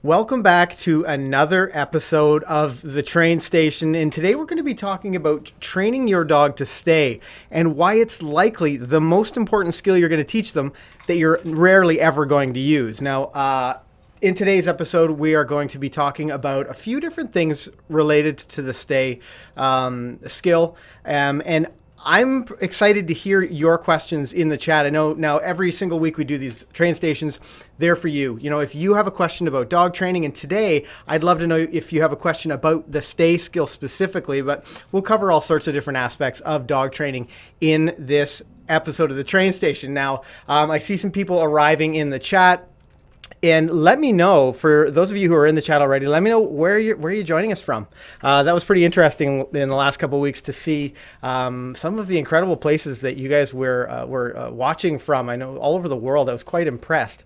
Welcome back to another episode of The Train Station, and today we're going to be talking about training your dog to stay and why it's likely the most important skill you're going to teach them that you're rarely ever going to use. Now, in today's episode, we are going to be talking about a few different things related to the stay skill, and I'm excited to hear your questions in the chat. I know now every single week we do these train stations. They're for you. You know, if you have a question about dog training, and today I'd love to know if you have a question about the stay skill specifically, but we'll cover all sorts of different aspects of dog training in this episode of the train station. Now, I see some people arriving in the chat. And let me know, for those of you who are in the chat already, let me know where you're joining us from. That was pretty interesting in the last couple of weeks to see some of the incredible places that you guys were watching from. I know all over the world. I was quite impressed.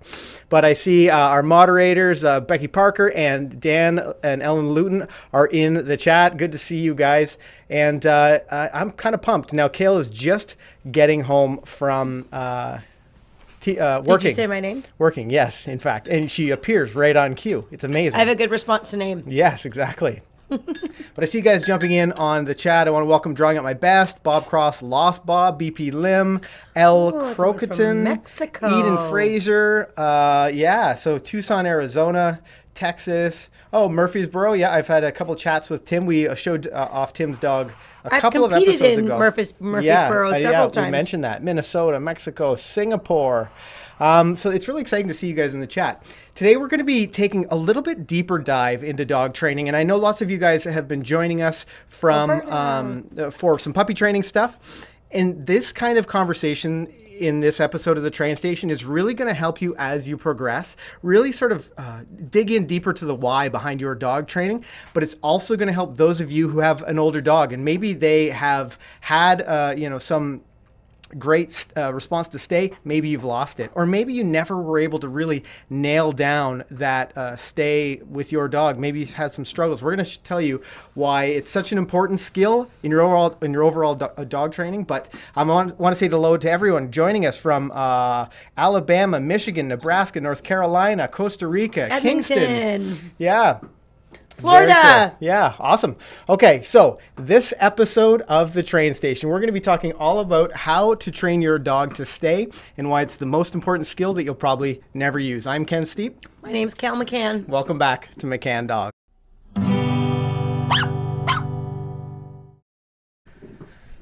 But I see our moderators, Becky Parker and Dan and Ellen Luton, are in the chat. Good to see you guys. And I'm kind of pumped. Now, Kayl is just getting home from working. Did you say my name? Working, yes, in fact. And she appears right on cue. It's amazing. I have a good response to name. Yes, exactly. But I see you guys jumping in on the chat. I want to welcome Drawing Up My Best, Bob Cross, Lost Bob, BP Lim, L. Crocaton, Mexico. Eden Fraser. Yeah, so Tucson, Arizona, Texas. Oh, Murfreesboro. Yeah, I've had a couple chats with Tim. We showed off Tim's dog a couple of episodes ago. I've competed in Murfreesboro several times. We mentioned that. Minnesota, Mexico, Singapore. So it's really exciting to see you guys in the chat. Today we're going to be taking a little bit deeper dive into dog training, and I know lots of you guys have been joining us from for some puppy training stuff. And this kind of conversation in this episode of the train station is really going to help you as you progress, really sort of dig in deeper to the why behind your dog training. But it's also going to help those of you who have an older dog and maybe they have had some great response to stay. Maybe you've lost it, or maybe you never were able to really nail down that stay with your dog. Maybe you've had some struggles. We're going to tell you why it's such an important skill in your overall dog training. But I want to say hello to everyone joining us from Alabama, Michigan, Nebraska, North Carolina, Costa Rica, Edmonton. Kingston. Yeah. Florida. Cool. Yeah, awesome. Okay, so this episode of The Train Station, we're going to be talking all about how to train your dog to stay and why it's the most important skill that you'll probably never use. I'm Ken Steepe. My name's Kayl McCann. Welcome back to McCann Dog.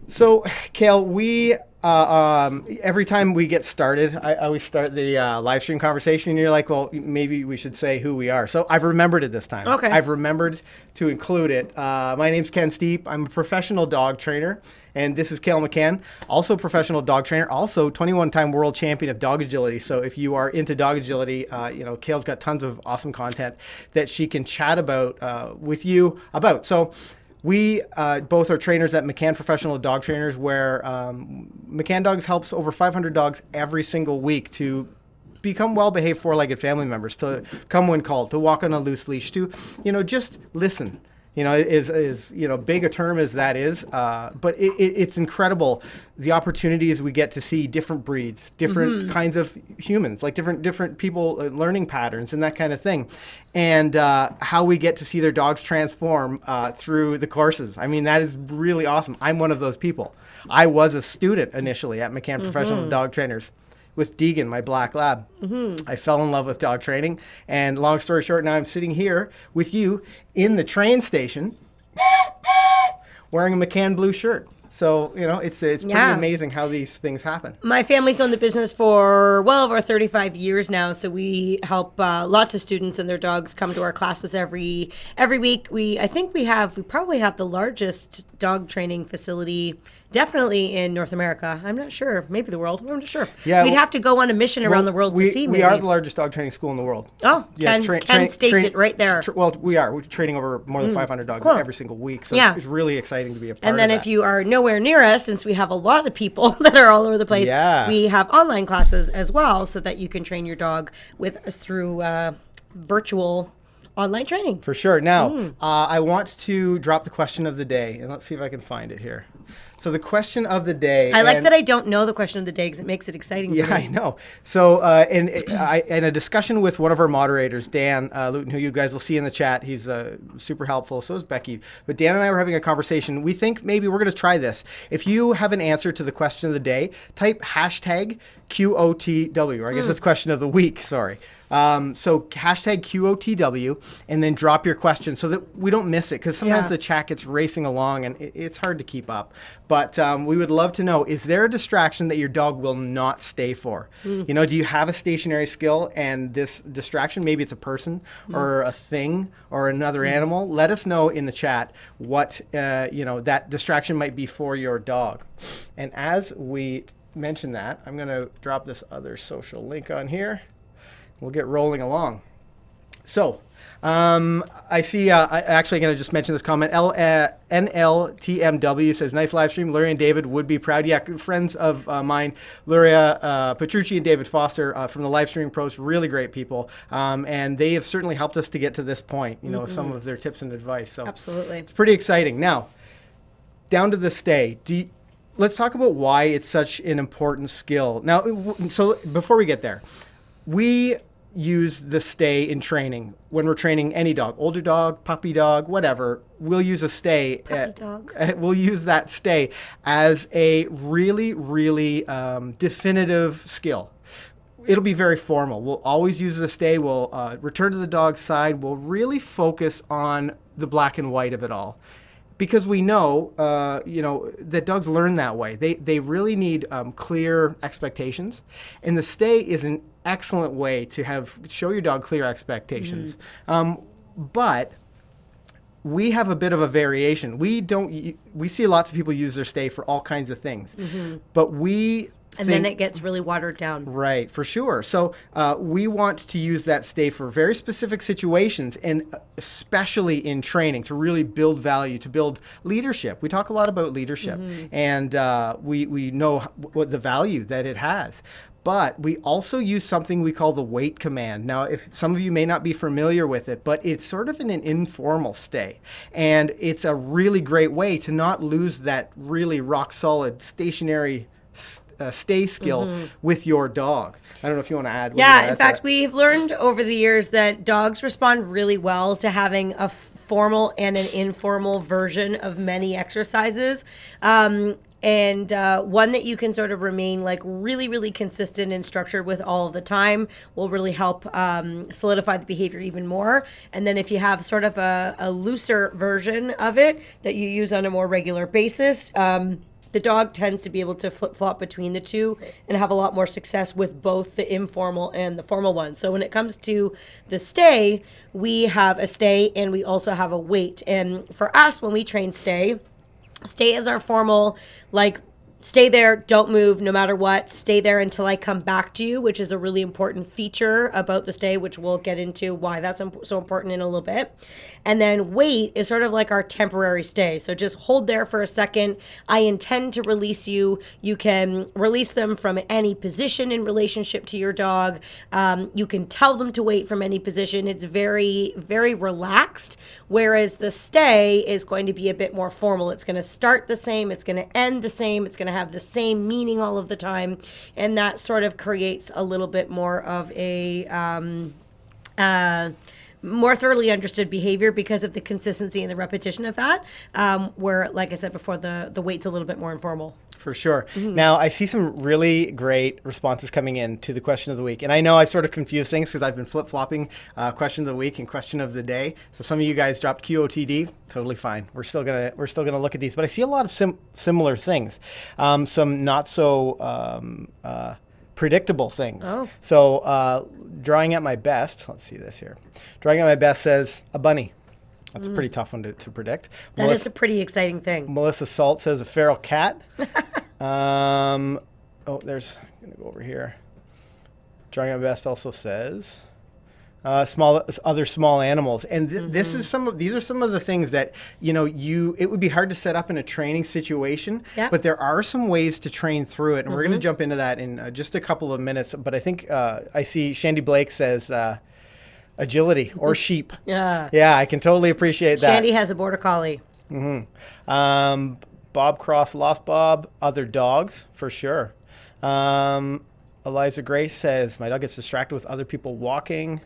So, Kayl, we every time we get started, I always start the live stream conversation, and you're like, well, maybe we should say who we are. So I've remembered it this time. Okay. I've remembered to include it. My name's Ken Steepe. I'm a professional dog trainer, and this is Kayl McCann, also a professional dog trainer, also 21-time world champion of dog agility. So if you are into dog agility, Kayl's got tons of awesome content that she can chat about with you about. So we both are trainers at McCann Professional Dog Trainers, where McCann Dogs helps over 500 dogs every single week to become well-behaved four-legged family members, to come when called, to walk on a loose leash, to, just listen. Is big a term as that is, but it's incredible the opportunities we get to see different breeds, different kinds of humans, like different people, learning patterns and that kind of thing, and how we get to see their dogs transform through the courses. I mean, that is really awesome. I'm one of those people. I was a student initially at McCann Professional Dog Trainers with Deegan, my black lab. I fell in love with dog training, and long story short, now I'm sitting here with you in the train station wearing a McCann blue shirt. So, it's pretty amazing how these things happen. My family's owned the business for well over 35 years now, so we help lots of students and their dogs come to our classes every week. We probably have the largest dog training facility definitely in North America. I'm not sure. Maybe the world. I'm not sure. Yeah, we'd have to go on a mission around the world to see. We are the largest dog training school in the world. Oh, yeah. Ken states it right there. We are. We're training over more than 500 dogs every single week. So it's really exciting to be a part of that. And then if you are nowhere near us, since we have a lot of people that are all over the place, we have online classes as well, so that you can train your dog with us through virtual online training. For sure. Now, I want to drop the question of the day, and let's see if I can find it here. So the question of the day. I like that I don't know the question of the day because it makes it exciting. Yeah, for me. I know. So in a discussion with one of our moderators, Dan Luton, who you guys will see in the chat, he's super helpful. So is Becky. But Dan and I were having a conversation. We think maybe we're going to try this. If you have an answer to the question of the day, type hashtag QOTW, or I guess it's question of the week. Sorry. So hashtag QOTW, and then drop your question so that we don't miss it, because sometimes the chat gets racing along and it's hard to keep up. But we would love to know, is there a distraction that your dog will not stay for? You know, do you have a stationary skill and this distraction, maybe it's a person or a thing or another animal? Let us know in the chat what, that distraction might be for your dog. And as we mention that, I'm going to drop this other social link on here. We'll get rolling along. So, I see, actually going to just mention this comment. NLTMW says, nice live stream. Luria and David would be proud. Yeah, friends of mine, Luria Petrucci and David Foster from the Live Streaming Pros, really great people. And they have certainly helped us to get to this point, you know, with some of their tips and advice. So absolutely. It's pretty exciting. Now, down to the stay. Let's talk about why it's such an important skill. Now, so before we get there, we use the stay in training when we're training any dog, older dog, puppy dog, whatever. We'll use a stay. Puppy dog. We'll use that stay as a really, really definitive skill. It'll be very formal. We'll always use the stay. We'll return to the dog's side. We'll really focus on the black and white of it all. Because we know, that dogs learn that way. They really need clear expectations, and the stay is an excellent way to show your dog clear expectations. But we have a bit of a variation. We see lots of people use their stay for all kinds of things, but then it gets really watered down. Right, for sure. So we want to use that stay for very specific situations, and especially in training, to really build value, to build leadership. We talk a lot about leadership, and we know what the value that it has. But we also use something we call the wait command. Now, if some of you may not be familiar with it, but it's sort of an informal stay. And it's a really great way to not lose that really rock solid stationary stay skill with your dog. I don't know if you want to add. Yeah, in fact, we've learned over the years that dogs respond really well to having a formal and an informal version of many exercises. And one that you can sort of remain like really, really consistent and structured with all the time will really help solidify the behavior even more. And then if you have sort of a looser version of it that you use on a more regular basis, the dog tends to be able to flip-flop between the two and have a lot more success with both the informal and the formal one. So when it comes to the stay, we have a stay and we also have a wait. And for us, when we train stay is our formal, like, stay there, don't move no matter what, stay there until I come back to you, which is a really important feature about the stay, which we'll get into why that's so important in a little bit. And then wait is sort of like our temporary stay. So just hold there for a second. I intend to release you. You can release them from any position in relationship to your dog. You can tell them to wait from any position. It's very, very relaxed, whereas the stay is going to be a bit more formal. It's going to start the same. It's going to end the same. It's going to have the same meaning all of the time. And that sort of creates a little bit more of a more thoroughly understood behavior because of the consistency and the repetition of that, where, like I said before, the weight's a little bit more informal. For sure. Now, I see some really great responses coming in to the question of the week. And I know I've sort of confused things because I've been flip-flopping question of the week and question of the day. So some of you guys dropped QOTD. Totally fine. We're still gonna look at these. But I see a lot of similar things. Some not so predictable things. Oh. So drawing at my best, let's see this here. Drawing at my best says a bunny. That's a pretty tough one to predict. That is a pretty exciting thing. Melissa Salt says a feral cat. I'm going to go over here. Drawing my best also says other small animals. And these are some of the things that, it would be hard to set up in a training situation, but there are some ways to train through it. And we're going to jump into that in just a couple of minutes. But I think I see Shandy Blake says agility or sheep. Yeah, I can totally appreciate that. Shandy has a border collie. Bob Cross, Lost Bob, other dogs, for sure. Eliza Grace says, my dog gets distracted with other people walking.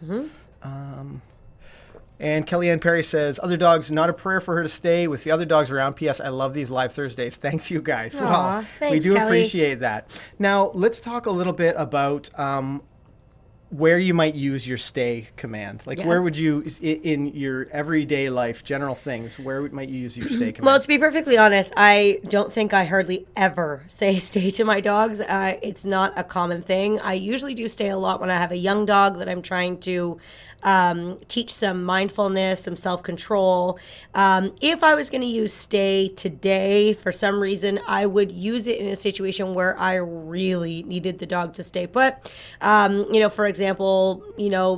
And Kellyanne Perry says, other dogs, not a prayer for her to stay with the other dogs around. P.S. I love these live Thursdays. Thanks, you guys. Aw, Well, thanks, we do Kelly. appreciate that. Now, let's talk a little bit about where you might use your stay command. Like, Yeah. where would you, in your everyday life, general things, where might you use your stay command? Well, to be perfectly honest, I don't think I hardly ever say stay to my dogs. It's not a common thing. I usually do stay a lot when I have a young dog that I'm trying to teach some mindfulness, some self-control. If I was going to use stay today, for some reason, I would use it in a situation where I really needed the dog to stay put. For example,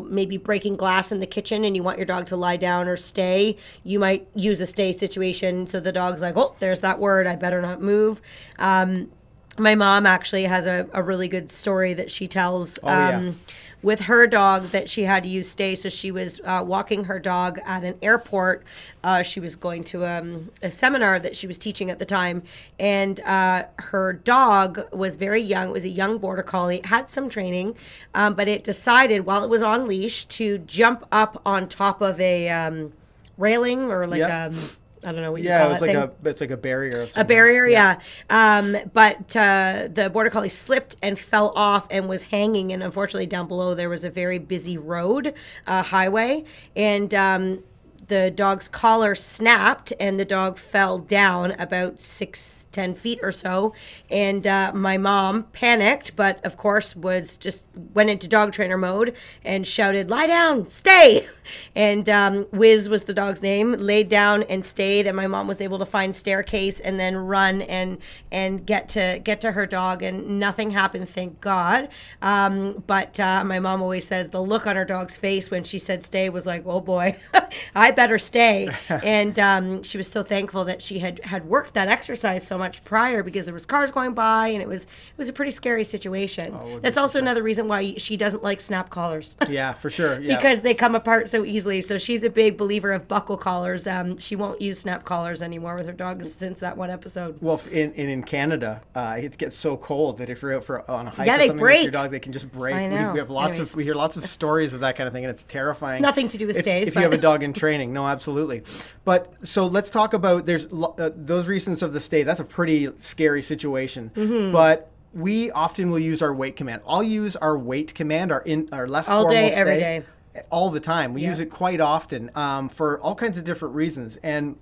maybe breaking glass in the kitchen and you want your dog to lie down or stay, you might use a stay situation. So the dog's like, oh, there's that word, I better not move. My mom actually has a really good story that she tells. With her dog that she had to use stay. So she was walking her dog at an airport. She was going to a seminar that she was teaching at the time. And her dog was very young. It was a young border collie. It had some training, but it decided while it was on leash to jump up on top of a railing or like I don't know what you call it. Yeah, it's like a barrier. Of a barrier, yeah. But the border collie slipped and fell off and was hanging. And unfortunately, down below there was a very busy road, highway, and the dog's collar snapped, and the dog fell down about 10 feet or so. And my mom panicked, but of course went into dog trainer mode and shouted, "Lie down, stay." And Wiz was the dog's name, laid down and stayed. And my mom was able to find staircase and then run and get to her dog, and nothing happened, thank God. But my mom always says the look on her dog's face when she said stay was like, oh boy, I better stay. And she was so thankful that she had worked that exercise so much prior, because there was cars going by and it was a pretty scary situation. That's also another reason why she doesn't like snap collars. Yeah, for sure. Yeah. Because they come apart so easily. So she's a big believer of buckle collars. She won't use snap collars anymore with her dogs since that one episode. Well, in Canada, it gets so cold that if you're out on a hike Yeah, or they something break. with your dog, they can just break. I know. We hear lots of stories of that kind of thing, and it's terrifying. Nothing to do with stays. If you have a dog in training, no, absolutely. But so let's talk about those reasons of the stay. That's a pretty scary situation. But we often will use our wait command. I'll use our wait command, our less all formal day, stay, every day. all the time. We use it quite often for all kinds of different reasons. And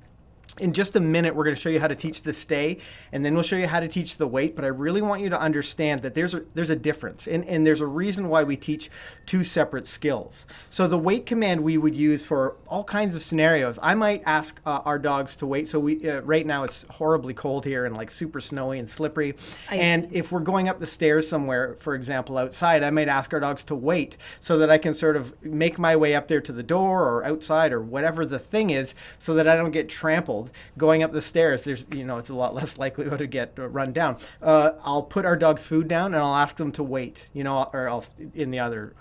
in just a minute, we're going to show you how to teach the stay, and then we'll show you how to teach the wait. But I really want you to understand that there's a difference, and there's a reason why we teach two separate skills. So the wait command we would use for all kinds of scenarios. I might ask our dogs to wait. So right now it's horribly cold here and like super snowy and slippery. And if we're going up the stairs somewhere, for example, outside, I might ask our dogs to wait so that I can sort of make my way up there to the door or outside or whatever the thing is, so that I don't get trampled going up the stairs. There's, it's a lot less likelihood to get run down. I'll put our dog's food down and I'll ask them to wait, or I'll, in the other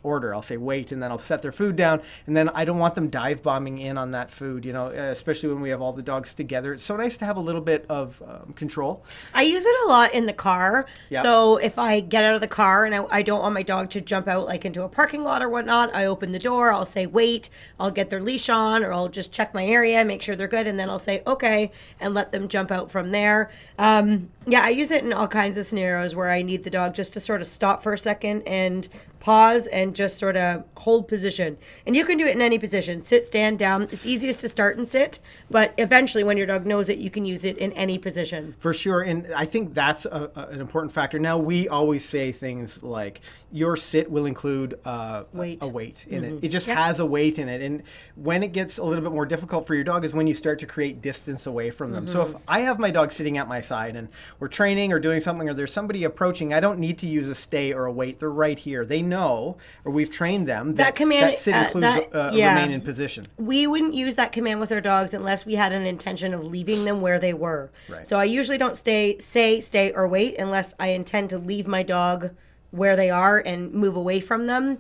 order, I'll say wait, and then I'll set their food down, and then I don't want them dive bombing in on that food, especially when we have all the dogs together. It's so nice to have a little bit of control. I use it a lot in the car. Yep. So if I get out of the car and I don't want my dog to jump out like into a parking lot or whatnot, I open the door, I'll say wait, I'll get their leash on, or I'll just check my area, make sure they're good, and then I'll say okay and let them jump out from there. I use it in all kinds of scenarios where I need the dog just to sort of stop for a second and pause and just sort of hold position. And you can do it in any position. Sit, stand, down. It's easiest to start and sit, but eventually when your dog knows it, you can use it in any position. For sure. And I think that's an important factor. Now, we always say things like your sit will include a weight in it. It just has a weight in it. And when it gets a little bit more difficult for your dog is when you start to create distance away from them. So if I have my dog sitting at my side and we're training or doing something, or there's somebody approaching, I don't need to use a stay or a wait. They're right here. They know, or we've trained them, that command, that sit includes remain in position. We wouldn't use that command with our dogs unless we had an intention of leaving them where they were. Right. So I usually don't say, stay, or wait unless I intend to leave my dog where they are and move away from them.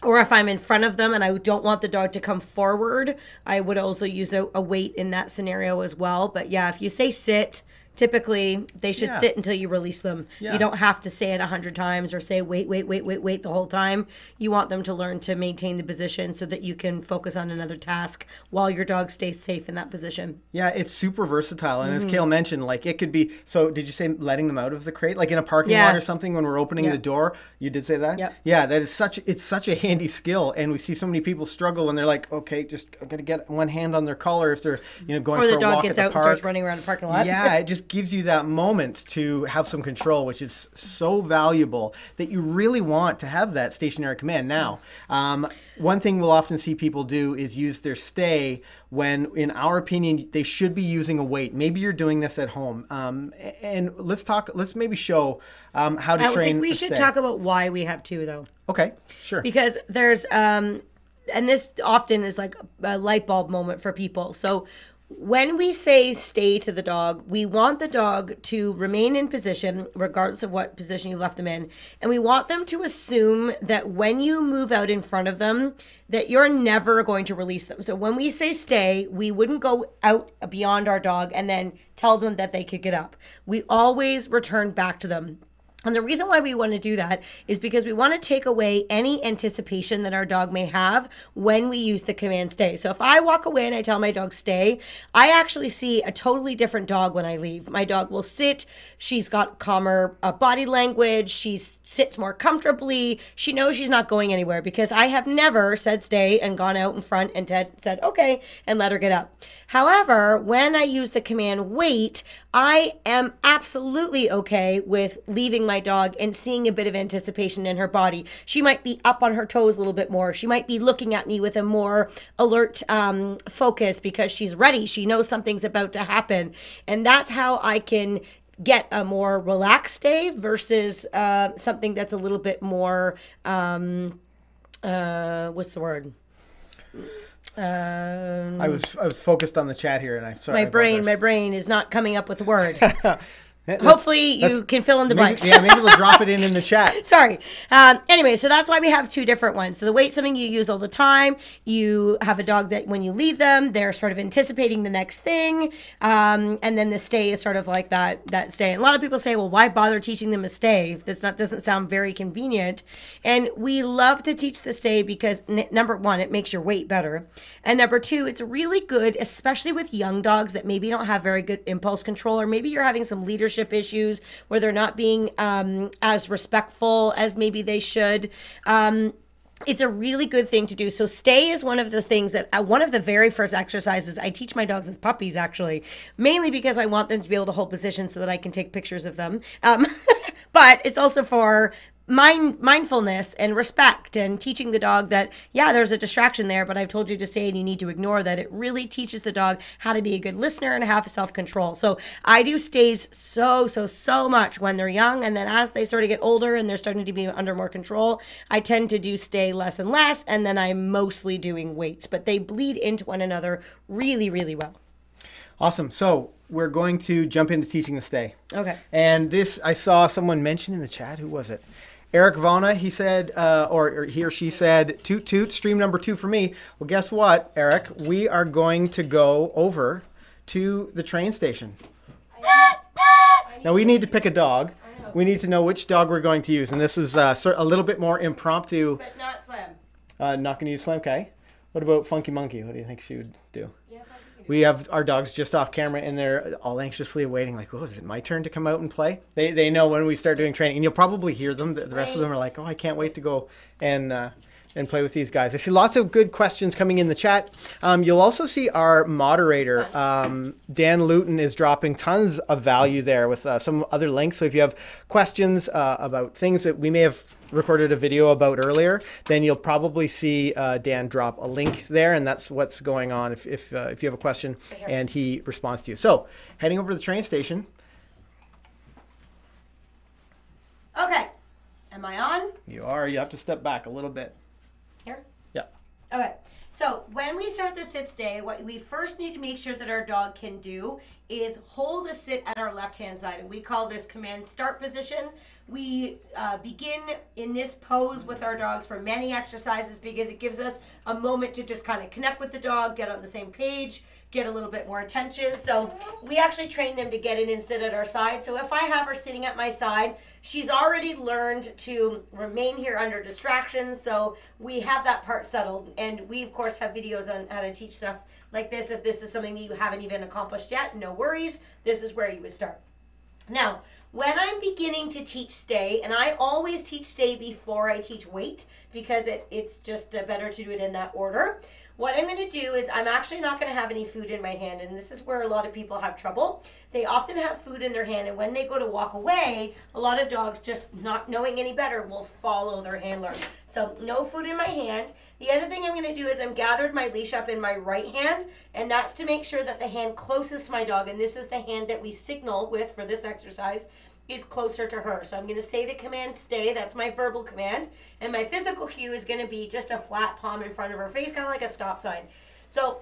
or if I'm in front of them and I don't want the dog to come forward, I would also use a weight in that scenario as well. But yeah, if you say sit, typically they should sit until you release them. You don't have to say it 100 times or say wait the whole time. You want them to learn to maintain the position so that you can focus on another task while your dog stays safe in that position. Yeah, it's super versatile. And as Kayl mentioned, like it could be, so did you say letting them out of the crate? Like in a parking lot or something when we're opening the door? You did say that? Yeah, that is it's such a handy skill. And we see so many people struggle when they're like, okay, just I'm going to get one hand on their collar if they're, going for a walk at the park. Or the dog gets out and starts running around the parking lot. Yeah, it just gives you that moment to have some control, which is so valuable that you really want to have that stationary command. Now, one thing we'll often see people do is use their stay when, in our opinion, they should be using a weight. Maybe you're doing this at home. And let's maybe show how to train. I think we should talk about why we have two, though. Okay, sure. Because there's, and this often is like a light bulb moment for people. So when we say stay to the dog, we want the dog to remain in position, regardless of what position you left them in. And we want them to assume that when you move out in front of them, that you're never going to release them. So when we say stay, we wouldn't go out beyond our dog and then tell them that they could get up. We always return back to them. And the reason why we want to do that is because we want to take away any anticipation that our dog may have when we use the command stay. So if I walk away and I tell my dog stay, I actually see a totally different dog when I leave. My dog will sit. She's got calmer body language. She sits more comfortably. She knows she's not going anywhere because I have never said stay and gone out in front and said okay and let her get up. However, when I use the command wait, I am absolutely okay with leaving my dog and seeing a bit of anticipation in her body. She might be up on her toes a little bit more. She might be looking at me with a more alert focus because she's ready. She knows something's about to happen. And that's how I can get a more relaxed stay versus something that's a little bit more, what's the word? I was focused on the chat here, and my brain is not coming up with the word. Hopefully you can fill in the blanks. Maybe we'll drop it in the chat. Sorry. Anyway, so that's why we have two different ones. So the weight's something you use all the time. You have a dog that when you leave them, they're sort of anticipating the next thing. And then the stay is sort of like that stay. And a lot of people say, well, why bother teaching them a stay? Doesn't sound very convenient. And we love to teach the stay because number one, it makes your weight better. And number two, it's really good, especially with young dogs that maybe don't have very good impulse control, or maybe you're having some leadership issues where they're not being as respectful as maybe they should. It's a really good thing to do. So stay is one of the things that one of the very first exercises I teach my dogs as puppies, actually, mainly because I want them to be able to hold position so that I can take pictures of them. But it's also for mindfulness and respect and teaching the dog that, yeah, there's a distraction there, but I've told you to stay and you need to ignore that. It really teaches the dog how to be a good listener and have self-control. So I do stays so much when they're young. And then as they sort of get older and they're starting to be under more control, I tend to do stay less and less. And then I'm mostly doing weights, but they bleed into one another really, really well. Awesome. So we're going to jump into teaching the stay. Okay. And this, I saw someone mention in the chat. Who was it? Eric Vona, he said, or he or she said, toot toot, stream number 2 for me. Well, guess what, Eric? We are going to go over to the train station. Now, we need to pick a dog. We need to know which dog we're going to use. And this is a little bit more impromptu. But not Slim. Not going to use Slim, okay. What about Funky Monkey? What do you think she would do? We have our dogs just off camera, and they're all anxiously awaiting, like, oh, is it my turn to come out and play? They know when we start doing training, and you'll probably hear them. The rest of them are like, oh, I can't wait to go and play with these guys. I see lots of good questions coming in the chat. You'll also see our moderator, Dan Luton, is dropping tons of value there with some other links. So if you have questions about things that we may have recorded a video about earlier, then you'll probably see Dan drop a link there, and that's what's going on if you have a question and he responds to you. So heading over to the train station. Okay. Am I on? You are. You have to step back a little bit. Here? Yeah. Okay. So when we start the sit stay, what we first need to make sure that our dog can do is hold a sit at our left-hand side, and we call this command start position. We begin in this pose with our dogs for many exercises because it gives us a moment to just kind of connect with the dog, get on the same page, get a little bit more attention. So we actually train them to get in and sit at our side. So if I have her sitting at my side, she's already learned to remain here under distractions. So we have that part settled. And we, of course, have videos on how to teach stuff like this. If this is something that you haven't even accomplished yet, no worries. This is where you would start. Now, when I'm beginning to teach stay, and I always teach stay before I teach wait because it's just better to do it in that order. What I'm going to do is I'm actually not going to have any food in my hand, and this is where a lot of people have trouble. They often have food in their hand, and when they go to walk away, a lot of dogs, just not knowing any better, will follow their handler. So no food in my hand. The other thing I'm going to do is I'm gathered my leash up in my right hand, and that's to make sure that the hand closest to my dog, and this is the hand that we signal with for this exercise, is closer to her. So I'm going to say the command stay, that's my verbal command, and my physical cue is going to be just a flat palm in front of her face, kind of like a stop sign. So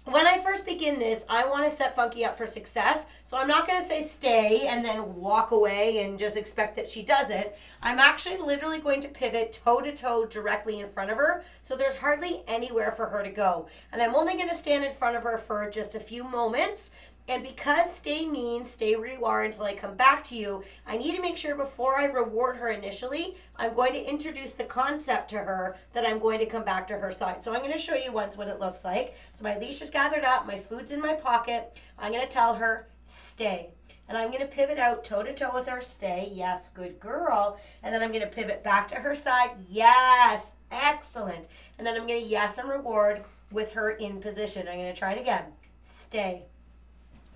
when I first begin this, I want to set Funky up for success. So I'm not going to say stay and then walk away and just expect that she does it. I'm actually literally going to pivot toe to toe directly in front of her. So there's hardly anywhere for her to go. And I'm only going to stand in front of her for just a few moments. And because stay means stay where you are until I come back to you, I need to make sure before I reward her initially, I'm going to introduce the concept to her that I'm going to come back to her side. So I'm going to show you once what it looks like. So my leash is gathered up, my food's in my pocket. I'm going to tell her stay. And I'm going to pivot out toe to toe with her, stay, yes, good girl. And then I'm going to pivot back to her side, yes, excellent. And then I'm going to yes and reward with her in position. I'm going to try it again, stay.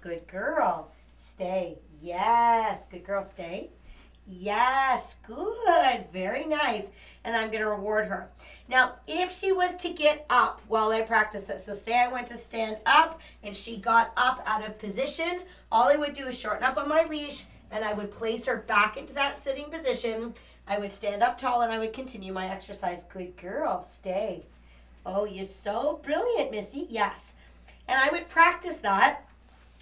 Good girl. Stay. Yes. Good girl. Stay. Yes. Good. Very nice. And I'm going to reward her. Now, if she was to get up while I practice this, so say I went to stand up and she got up out of position, all I would do is shorten up on my leash and I would place her back into that sitting position. I would stand up tall and I would continue my exercise. Good girl. Stay. Oh, you're so brilliant, Missy. Yes. And I would practice that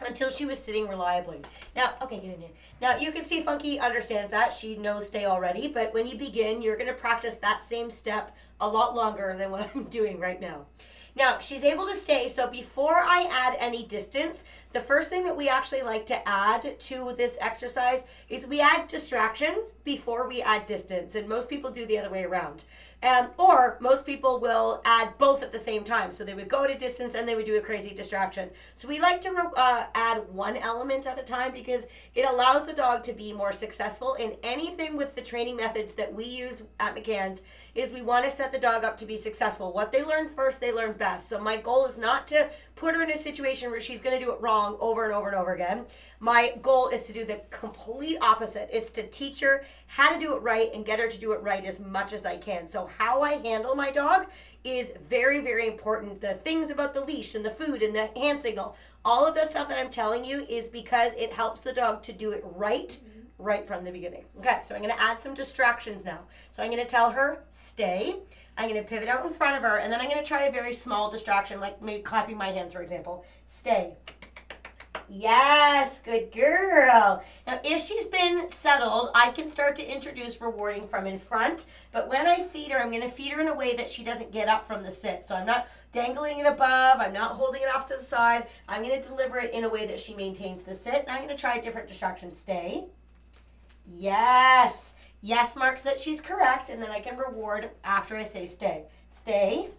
until she was sitting reliably. Now, okay, get in here. Now, you can see Funky understands that. She knows stay already, but when you begin, you're going to practice that same step a lot longer than what I'm doing right now. Now, she's able to stay, so before I add any distance, the first thing that we actually like to add to this exercise is we add distraction before we add distance, and most people do the other way around. Or most people will add both at the same time, so they would go to distance and they would do a crazy distraction. So we like to add one element at a time because it allows the dog to be more successful in anything with the training methods that we use at McCann's is we want to set the dog up to be successful. What they learn first, they learn best. So my goal is not to put her in a situation where she's going to do it wrong over and over and over again. My goal is to do the complete opposite. It's to teach her how to do it right and get her to do it right as much as I can. So how I handle my dog is very, very important. The things about the leash and the food and the hand signal, all of the stuff that I'm telling you is because it helps the dog to do it right from the beginning. Okay, so I'm going to add some distractions now. So I'm going to tell her, stay. I'm going to pivot out in front of her, and then I'm going to try a very small distraction, like maybe clapping my hands, for example. Stay. Yes, good girl. Now, if she's been settled, I can start to introduce rewarding from in front. But when I feed her, I'm going to feed her in a way that she doesn't get up from the sit. So I'm not dangling it above. I'm not holding it off to the side. I'm going to deliver it in a way that she maintains the sit. And I'm going to try a different distraction. Stay. Yes. Yes marks that she's correct. And then I can reward after I say stay. Stay.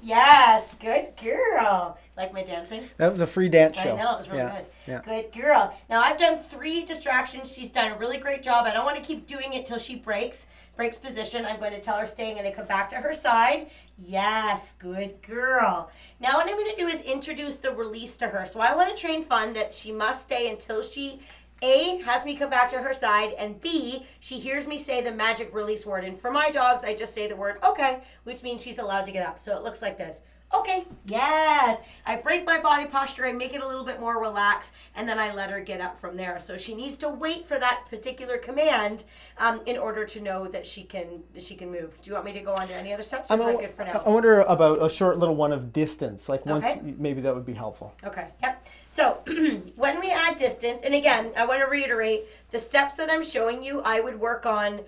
Yes, good girl. Like my dancing? That was a free dance show. I know, it was really good. Yeah. Good girl. Now, I've done 3 distractions. She's done a really great job. I don't want to keep doing it till she breaks position. I'm going to tell her stay. I'm going to come back to her side. Yes, good girl. Now, what I'm going to do is introduce the release to her. So I want to train Fun that she must stay until she A, has me come back to her side, and B, she hears me say the magic release word. And for my dogs, I just say the word okay, which means she's allowed to get up. So it looks like this. Okay, yes. I break my body posture, I make it a little bit more relaxed, and then I let her get up from there. So she needs to wait for that particular command in order to know that she can move. Do you want me to go on to any other steps, or is that good for now? I wonder about a short little one of distance, like once, Okay. maybe that would be helpful. Okay, yep. So when we add distance, and again, I want to reiterate, the steps that I'm showing you, I would work on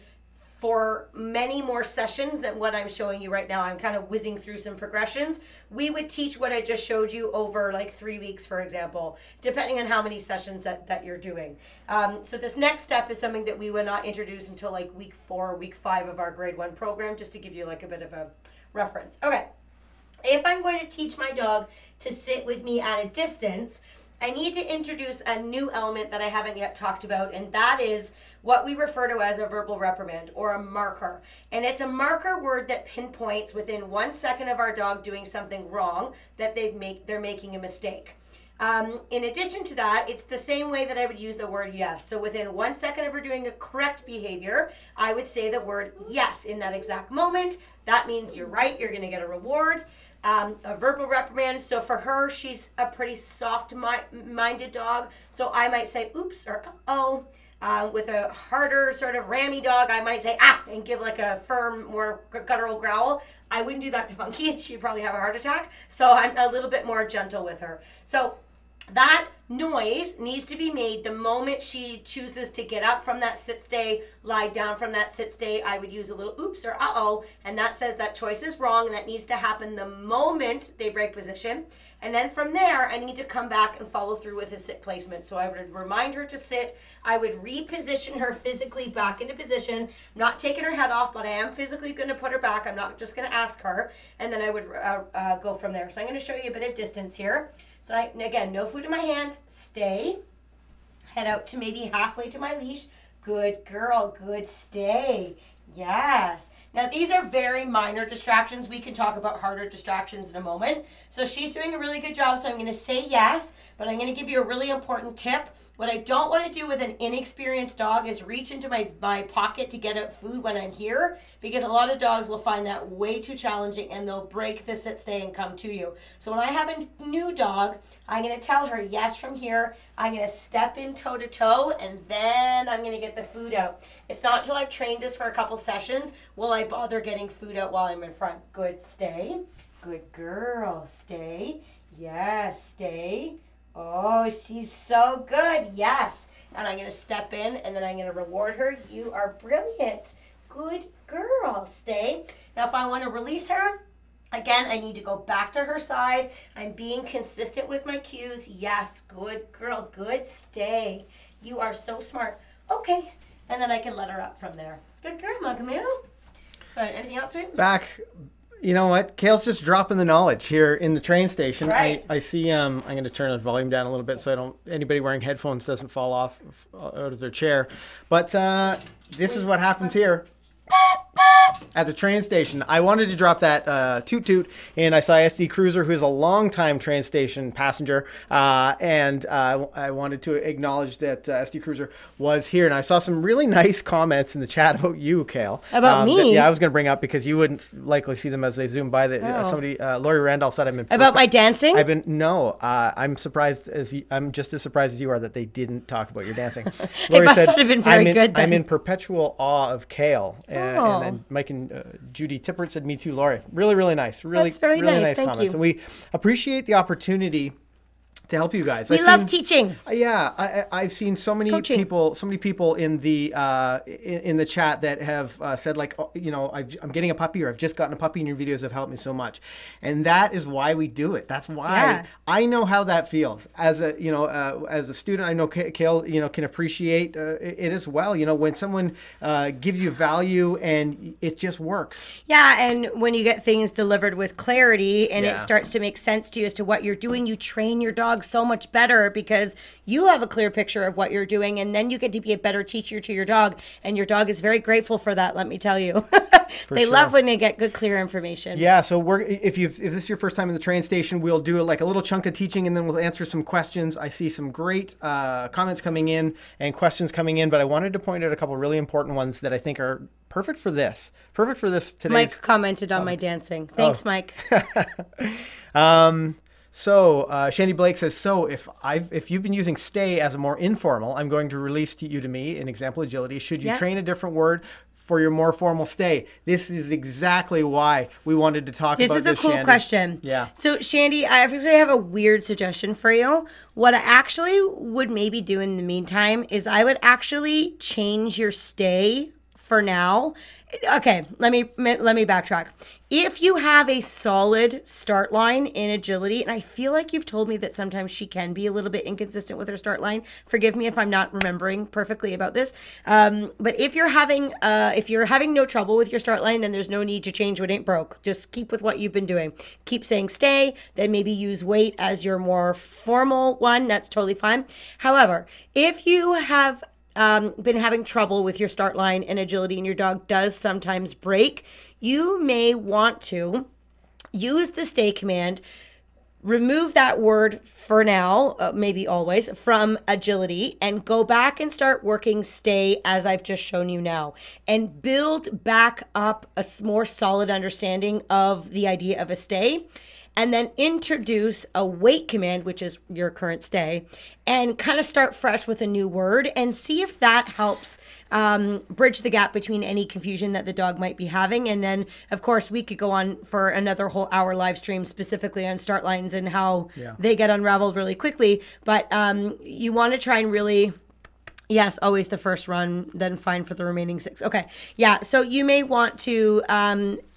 for many more sessions than what I'm showing you right now. I'm kind of whizzing through some progressions. We would teach what I just showed you over like 3 weeks, for example, depending on how many sessions that you're doing. So this next step is something that we would not introduce until like week 4, week 5 of our grade 1 program, just to give you like a bit of a reference. Okay, if I'm going to teach my dog to sit with me at a distance, I need to introduce a new element that I haven't yet talked about, and that is what we refer to as a verbal reprimand or a marker. And it's a marker word that pinpoints within 1 second of our dog doing something wrong that they're making a mistake. In addition to that, it's the same way that I would use the word yes. So within 1 second of her doing a correct behavior, I would say the word yes in that exact moment. That means you're right, you're going to get a reward. A verbal reprimand. So for her, she's a pretty soft-minded dog. So I might say oops or uh-oh. With a harder sort of rammy dog, I might say ah and give like a firm, more guttural growl. I wouldn't do that to Funky. She'd probably have a heart attack. So I'm a little bit more gentle with her. So that noise needs to be made the moment she chooses to get up from that sit stay, lie down from that sit stay. I would use a little oops or uh-oh, and that says that choice is wrong, and that needs to happen the moment they break position. And then from there, I need to come back and follow through with a sit placement. So I would remind her to sit. I would reposition her physically back into position. I'm not taking her head off, but I am physically going to put her back. I'm not just going to ask her. And then I would go from there. So I'm going to show you a bit of distance here. So again, no food in my hands. Stay. Head out to maybe halfway to my leash. Good girl. Good. Stay. Yes. Now, these are very minor distractions. We can talk about harder distractions in a moment. So she's doing a really good job. So I'm going to say yes, but I'm going to give you a really important tip. What I don't want to do with an inexperienced dog is reach into my pocket to get out food when I'm here, because a lot of dogs will find that way too challenging and they'll break the sit stay and come to you. So when I have a new dog, I'm going to tell her yes from here. I'm going to step in toe to toe, and then I'm going to get the food out. It's not until I've trained this for a couple sessions will I bother getting food out while I'm in front. Good, stay. Good girl, stay. Yes, stay. Oh, she's so good. Yes. And I'm going to step in, and then I'm going to reward her. You are brilliant. Good girl. Stay. Now, if I want to release her, again, I need to go back to her side. I'm being consistent with my cues. Yes. Good girl. Good. Stay. You are so smart. Okay. And then I can let her up from there. Good girl, Magamoo. Anything else, Sweet? Back. You know what? Kayl's just dropping the knowledge here in the train station. Right. I see, I'm going to turn the volume down a little bit so anybody wearing headphones doesn't fall off out of their chair. But this is what happens here at the train station. I wanted to drop that toot toot, and I saw SD Cruiser, who's a longtime train station passenger, and I wanted to acknowledge that SD Cruiser was here, and I saw some really nice comments in the chat about you, Kayl. About me? Yeah, I was going to bring up because you wouldn't likely see them as they zoom by. Somebody, Lori Randall said about my dancing. I'm surprised I'm just as surprised as you are that they didn't talk about your dancing. Lori must not have been very good then. I'm in perpetual awe of Kayl. And then Mike and Judy Tippert said, me too, Lori. Really, really nice. That's very really nice. Thank comments. you. And we appreciate the opportunity to help you guys. We love teaching. Yeah, I've seen so many people in the chat that have said, like, oh, you know, I'm getting a puppy, or I've just gotten a puppy, and your videos have helped me so much. And that is why we do it. That's why I know how that feels as a student. I know Kayl, can appreciate it as well. You know, when someone gives you value and it just works. Yeah, and when you get things delivered with clarity and it starts to make sense to you as to what you're doing, you train your dog so much better because you have a clear picture of what you're doing, and then you get to be a better teacher to your dog, and your dog is very grateful for that, let me tell you. They love when they get good, clear information. Yeah, so if this is your first time in the train station, we'll do like a little chunk of teaching, and then we'll answer some questions. I see some great comments coming in and questions coming in, but I wanted to point out a couple really important ones that I think are perfect for this. Perfect for this today. Mike commented on my dancing. Thanks, Mike. So Shandy Blake says, so if you've been using stay as a more informal, I'm going to release to you to me an example agility. Should you train a different word for your more formal stay? This is exactly why we wanted to talk about this. This is a cool question. Yeah. So Shandy, I actually have a weird suggestion for you. What I actually would maybe do in the meantime is I would actually change your stay for now. Okay, let me backtrack. If you have a solid start line in agility, and I feel like you've told me that sometimes she can be a little bit inconsistent with her start line. Forgive me if I'm not remembering perfectly about this. But if you're having no trouble with your start line, then there's no need to change what ain't broke. Just keep with what you've been doing. Keep saying stay, then maybe use wait as your more formal one. That's totally fine. However, if you have been having trouble with your start line and agility and your dog does sometimes break, you may want to use the stay command, remove that word for now, maybe always, from agility, and go back and start working stay as I've just shown you now, and build back up a more solid understanding of the idea of a stay. And then introduce a wait command, which is your current stay, and kind of start fresh with a new word and see if that helps bridge the gap between any confusion that the dog might be having. And then, of course, we could go on for another whole hour live stream specifically on start lines and how they get unraveled really quickly. But you want to try and really... Yes, always the first run, then fine for the remaining 6. Okay, yeah, so you may want to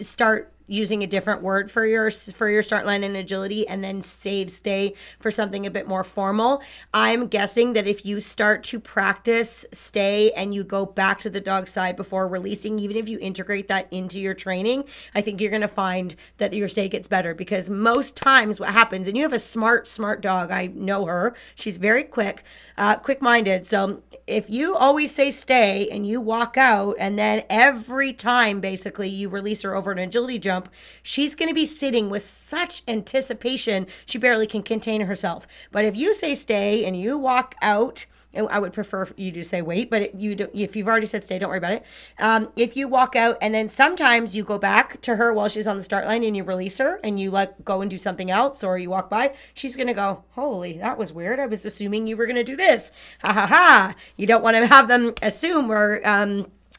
start using a different word for your start line and agility, and then save stay for something a bit more formal. I'm guessing that if you start to practice stay and you go back to the dog side before releasing, even if you integrate that into your training, I think you're going to find that your stay gets better, because most times what happens, and you have a smart dog, I know her, she's very quick-minded, so if you always say stay and you walk out and then every time basically you release her over an agility jump, she's going to be sitting with such anticipation she barely can contain herself. But if you say stay and you walk out, and I would prefer you to say wait, but if you've already said stay, don't worry about it. If you walk out and then sometimes you go back to her while she's on the start line and you release her and you let go and do something else, or you walk by, she's going to go, holy, that was weird. I was assuming you were going to do this. Ha ha ha. You don't want to have them assume or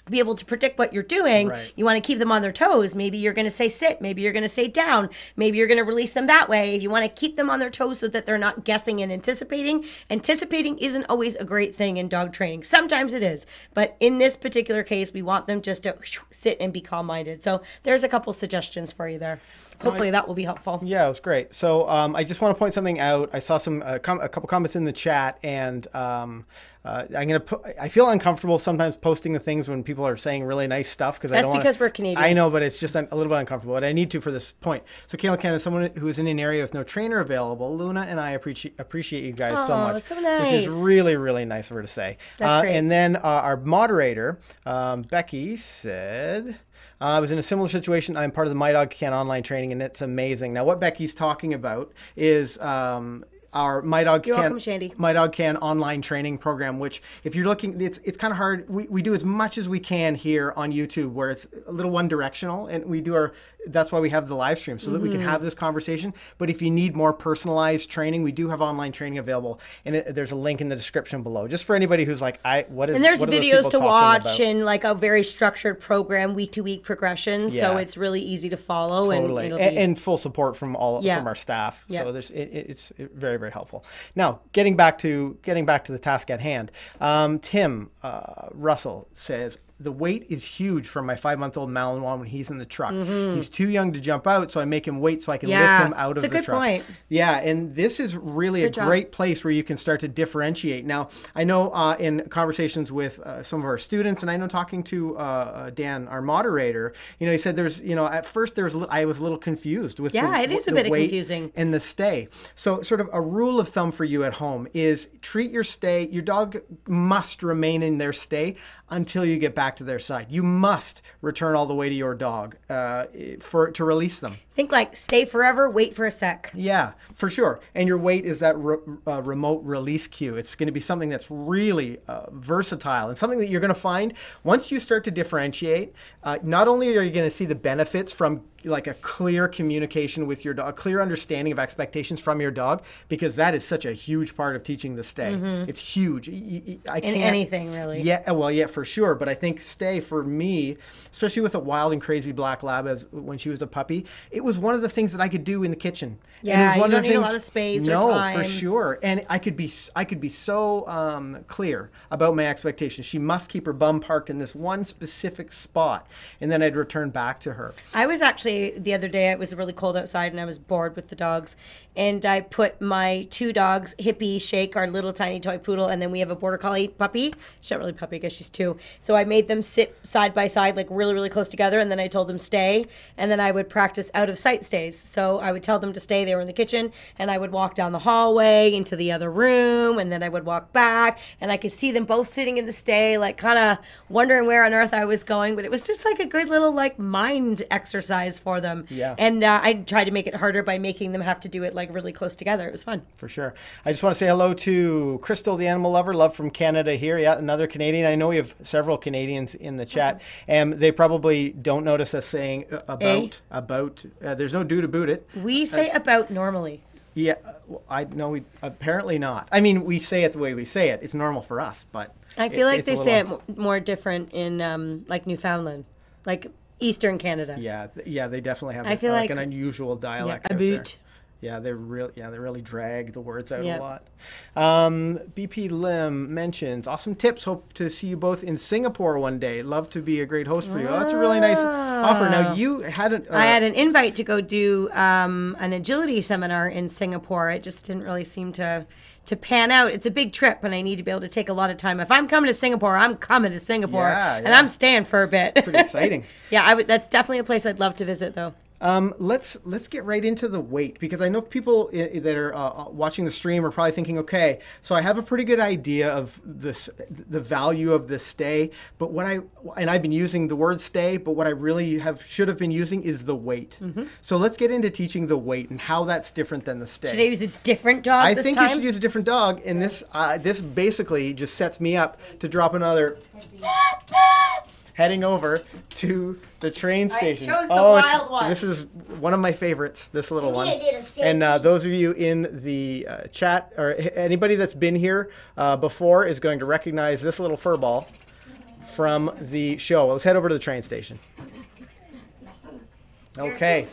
be able to predict what you're doing. Right. You want to keep them on their toes. Maybe you're going to say sit. Maybe you're going to say down. Maybe you're going to release them that way. You want to keep them on their toes so that they're not guessing and anticipating. Anticipating isn't always a great thing in dog training. Sometimes it is. But in this particular case, we want them just to sit and be calm-minded. So there's a couple suggestions for you there. Hopefully that will be helpful. Yeah, it was great. So I just want to point something out. I saw a couple comments in the chat, and I feel uncomfortable sometimes posting the things when people are saying really nice stuff because because we're Canadian. I know, but it's just a little bit uncomfortable. But I need to for this point. So Kayl McCann is someone who is in an area with no trainer available. Luna and I appreciate you guys so much. So nice. Which is really, really nice of her to say. That's great. And then our moderator, Becky, said... I was in a similar situation. I'm part of the My Dog Can online training, and it's amazing. Now, what Becky's talking about is our My Dog Can online training program, which if you're looking, it's kind of hard. We do as much as we can here on YouTube, where it's a little one directional, and that's why we have the live stream, so that we can have this conversation. But if you need more personalized training, we do have online training available, and there's a link in the description below, just for anybody who's like, what is? And there's what videos to watch about? And like a very structured program, week to week progression, so it's really easy to follow. Totally, and full support from from our staff. Yeah. So it's very, very helpful. Now, getting back to the task at hand, Tim Russell says, the weight is huge for my 5-month-old Malinois when he's in the truck. He's too young to jump out, so I make him wait so I can lift him out of the truck. That's a good point. Yeah, and this is really great place where you can start to differentiate. Now, I know in conversations with some of our students, and I know talking to Dan, our moderator, he said at first I was a little confused with it is a bit confusing. And the stay. So sort of a rule of thumb for you at home is treat your dog must remain in their stay until you get back back to their side. You must return all the way to your dog to release them. Think like stay forever, wait for a sec. Yeah, for sure. And your wait is that remote release cue. It's going to be something that's really versatile and something that you're going to find once you start to differentiate. Not only are you going to see the benefits from like a clear communication with your dog, a clear understanding of expectations from your dog, because that is such a huge part of teaching the stay. It's huge. In anything, really. Yeah, well, yeah, for sure. But I think stay for me, especially with a wild and crazy black lab when she was a puppy, it was one of the things that I could do in the kitchen. Yeah, and it was one you of don't the need a lot of space no, or time. for sure. And I could be so clear about my expectations. She must keep her bum parked in this one specific spot, and then I'd return back to her. I was actually, the other day, it was really cold outside and I was bored with the dogs. And I put my 2 dogs, Hippie, Shake, our little tiny toy poodle, and then we have a border collie puppy. She's not really a puppy, I guess she's 2. So I made them sit side by side, like really, really close together. And then I told them stay. And then I would practice out of sight stays. So I would tell them to stay. They were in the kitchen. And I would walk down the hallway into the other room. And then I would walk back. And I could see them both sitting in the stay, like kind of wondering where on earth I was going. But it was just like a good little like mind exercise for them. Yeah. And I tried to make it harder by making them have to do it like really close together. It was fun. For sure. I just want to say hello to Crystal, the animal lover. Love from Canada here. Yeah, another Canadian. I know we have several Canadians in the chat. And they probably don't notice us saying about. There's no do to boot it. We say about normally. Yeah, I know. We apparently not. I mean, we say it the way we say it. It's normal for us, but I feel like they say it more different in like Newfoundland, like Eastern Canada. Yeah, they definitely have. I feel like an unusual dialect. Yeah, out there. about. Yeah, they really drag the words out a lot. BP Lim mentions awesome tips. Hope to see you both in Singapore one day. Love to be a great host for you. Oh, that's a really nice offer. Now you had I had an invite to go do an agility seminar in Singapore. It just didn't really seem to pan out. It's a big trip, and I need to be able to take a lot of time. If I'm coming to Singapore, I'm coming to Singapore, and I'm staying for a bit. Pretty exciting. Yeah, that's definitely a place I'd love to visit, though. Let's get right into the weight, because I know people that are watching the stream are probably thinking, okay, so I have a pretty good idea of the value of this stay, but I've been using the word stay, but what I really should have been using is the weight. So let's get into teaching the weight and how that's different than the stay. Should I use a different dog this time? I think you should use a different dog, and this basically just sets me up to drop another heading over to the train station. I chose the wild one. This is one of my favorites, this little one. And those of you in the chat, or anybody that's been here before, is going to recognize this little fur ball from the show. Let's head over to the train station. Okay.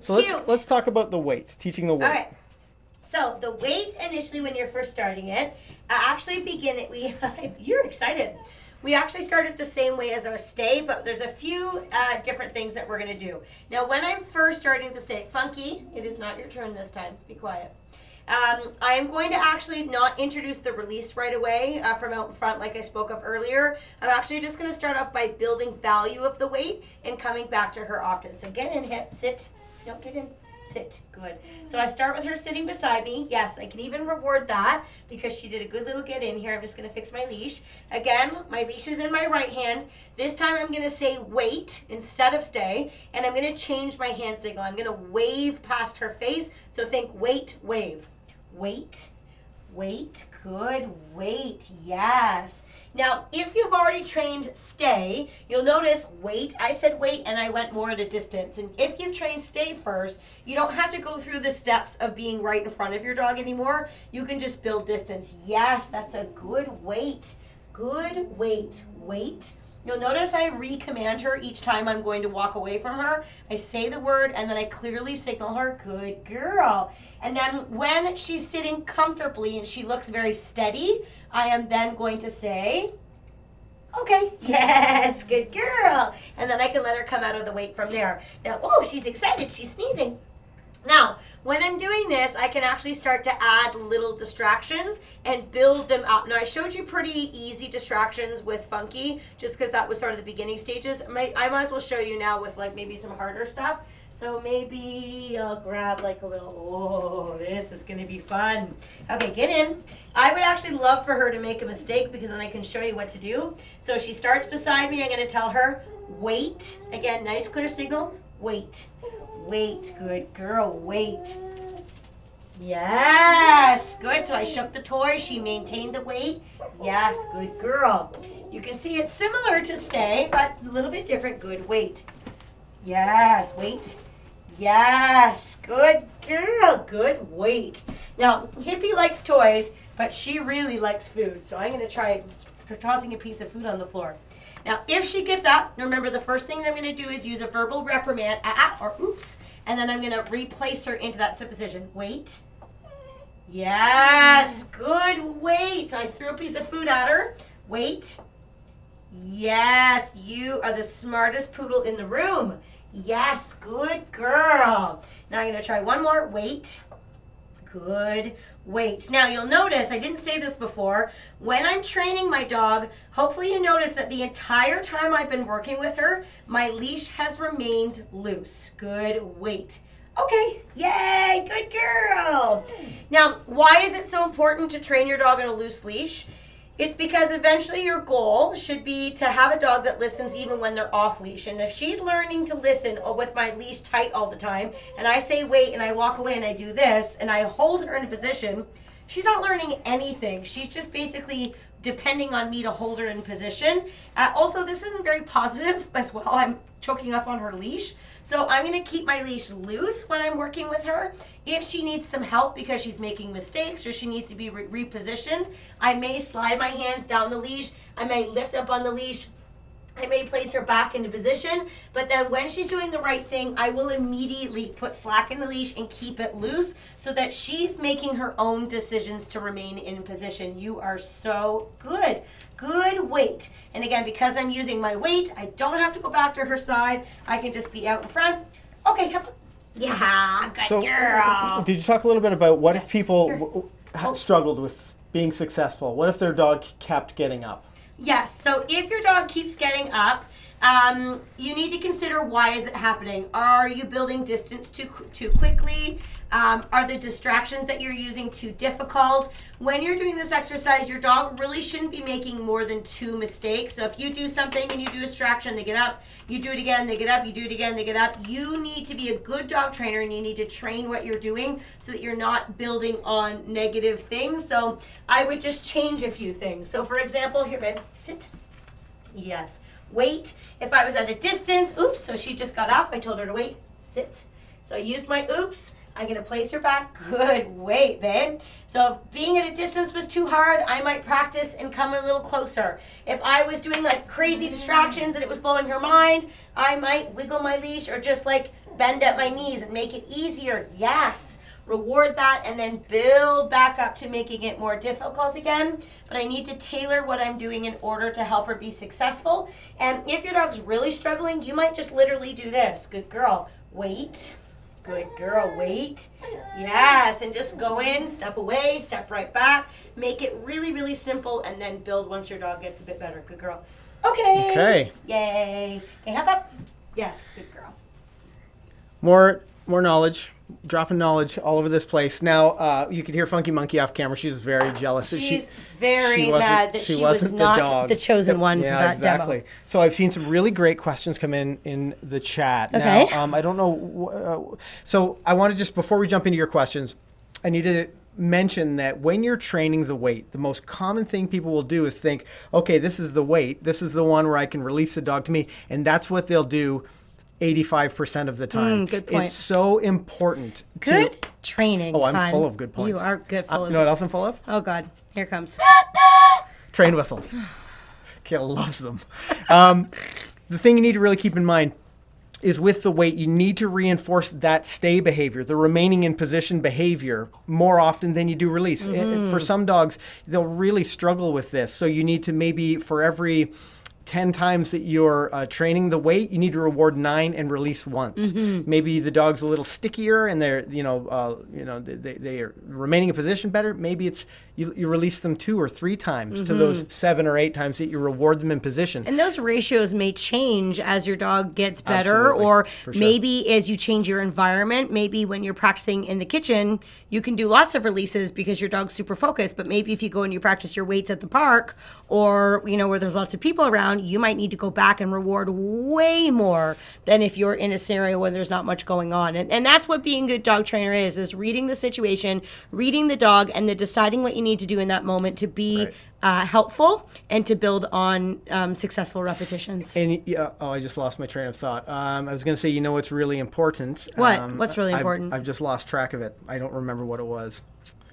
So let's talk about the weight, teaching the weight. Okay. So the weight initially, when you're first starting it, actually begin it. You're excited. We actually start it the same way as our stay, but there's a few different things that we're going to do. Now, when I'm first starting the stay, Funky, it is not your turn this time. Be quiet. I am going to actually not introduce the release right away from out in front like I spoke of earlier. I'm actually just going to start off by building value of the weight and coming back to her often. So get in, hip, sit. Don't get in. Sit. Good. So I start with her sitting beside me. Yes, I can even reward that because she did a good little get in here. I'm just going to fix my leash. Again, my leash is in my right hand. This time I'm going to say wait instead of stay, and I'm going to change my hand signal. I'm going to wave past her face. So think wait, wave. Wait, wait, good, wait, yes. Now, if you've already trained stay, you'll notice wait, I said wait, and I went more at a distance. And if you've trained stay first, you don't have to go through the steps of being right in front of your dog anymore. You can just build distance. Yes, that's a good wait. Good wait, wait. You'll notice I recommand her each time I'm going to walk away from her. I say the word and then I clearly signal her, good girl. And then when she's sitting comfortably and she looks very steady, I am then going to say, okay, yes, good girl. And then I can let her come out of the weight from there. Now, oh, she's excited, she's sneezing. Now, when I'm doing this, I can actually start to add little distractions and build them up. Now, I showed you pretty easy distractions with Funky, just because that was sort of the beginning stages. I might as well show you now with like maybe some harder stuff. So maybe I'll grab like a little, oh, this is going to be fun. Okay, get in. I would actually love for her to make a mistake because then I can show you what to do. So she starts beside me. I'm going to tell her, wait. Again, nice clear signal. Wait. Wait. Good girl. Wait. Yes. Good. So I shook the toy. She maintained the weight. Yes. Good girl. You can see it's similar to stay, but a little bit different. Good. Wait. Yes. Wait. Yes. Good girl. Good. Wait. Now, Hippie likes toys, but she really likes food. So I'm going to try tossing a piece of food on the floor. Now, if she gets up, remember the first thing that I'm going to do is use a verbal reprimand, or oops, and then I'm going to replace her into that sit position. Wait. Yes. Good. Wait. So I threw a piece of food at her. Wait. Yes. You are the smartest poodle in the room. Yes. Good girl. Now I'm going to try one more. Wait. Good. Wait. Now you'll notice, I didn't say this before, when I'm training my dog, hopefully you notice that the entire time I've been working with her, my leash has remained loose. Good. Wait. Okay. Yay. Good girl. Now, why is it so important to train your dog on a loose leash? It's because eventually your goal should be to have a dog that listens even when they're off leash. And if she's learning to listen with my leash tight all the time, and I say wait, and I walk away and I do this, and I hold her in a position, she's not learning anything. She's just basically depending on me to hold her in position. Also, this isn't very positive as well. I'm choking up on her leash. So I'm going to keep my leash loose when I'm working with her. If she needs some help because she's making mistakes or she needs to be repositioned, I may slide my hands down the leash. I may lift up on the leash. I may place her back into position, but then when she's doing the right thing, I will immediately put slack in the leash and keep it loose so that she's making her own decisions to remain in position. You are so good. Good weight. And again, because I'm using my weight, I don't have to go back to her side. I can just be out in front. Okay, yeah, good girl. Did you talk a little bit about what if people struggled with being successful? What if their dog kept getting up? Yes, so if your dog keeps getting up, you need to consider why is it happening. Are you building distance too quickly? Are the distractions that you're using too difficult? When you're doing this exercise, your dog really shouldn't be making more than 2 mistakes. So if you do something and you do a distraction, they get up, you do it again, they get up, you do it again, they get up. You need to be a good dog trainer and you need to train what you're doing so that you're not building on negative things. So I would just change a few things. So for example, here babe, sit. Yes. Wait. If I was at a distance, oops, so she just got up, I told her to wait, sit. So I used my oops. I'm going to place her back. Good. Wait, babe. So if being at a distance was too hard, I might practice and come a little closer. If I was doing like crazy distractions and it was blowing her mind, I might wiggle my leash or just like bend at my knees and make it easier. Yes. Reward that and then build back up to making it more difficult again. But I need to tailor what I'm doing in order to help her be successful. And if your dog's really struggling, you might just literally do this. Good girl. Wait. Good girl, wait. Yes, and just go in, step away, step right back. Make it really, really simple and then build once your dog gets a bit better. Good girl. Okay. Okay. Yay. Okay, hop up. Yes, good girl. More knowledge. Dropping knowledge all over this place. Now, you could hear Funky Monkey off camera. She was very jealous. She's very mad that she was not the chosen one for that exactly. Demo. So I've seen some really great questions come in the chat. Okay. Now, I don't know. So I want to just, before we jump into your questions, I need to mention that when you're training the weight, the most common thing people will do is think, okay, this is the weight. This is the one where I can release the dog to me. And that's what they'll do 85% of the time. Good point. It's so important. Good training. Oh, I'm full of good points. You are good. Full of you know what else I'm full of? Oh, God. Here comes. Train whistles. Kayl loves them. The thing you need to really keep in mind is with the weight, you need to reinforce that stay behavior, the remaining in position behavior, more often than you do release. For some dogs, they'll really struggle with this. So you need to maybe, for every 10 times that you're training the weight, you need to reward 9 and release once. Maybe the dog's a little stickier and they're, they are remaining in position better. Maybe it's you release them 2 or 3 times to those 7 or 8 times that you reward them in position. And those ratios may change as your dog gets better, Absolutely, or for sure. maybe as you change your environment. Maybe when you're practicing in the kitchen, you can do lots of releases because your dog's super focused. But maybe if you go and you practice your weights at the park, or where there's lots of people around, you might need to go back and reward way more than if you're in a scenario where there's not much going on. And that's what being a good dog trainer is reading the situation, reading the dog, and then deciding what you need to do in that moment to be helpful and to build on successful repetitions. And I just lost my train of thought. I was going to say, what's really important? What's really important? I've just lost track of it. I don't remember what it was.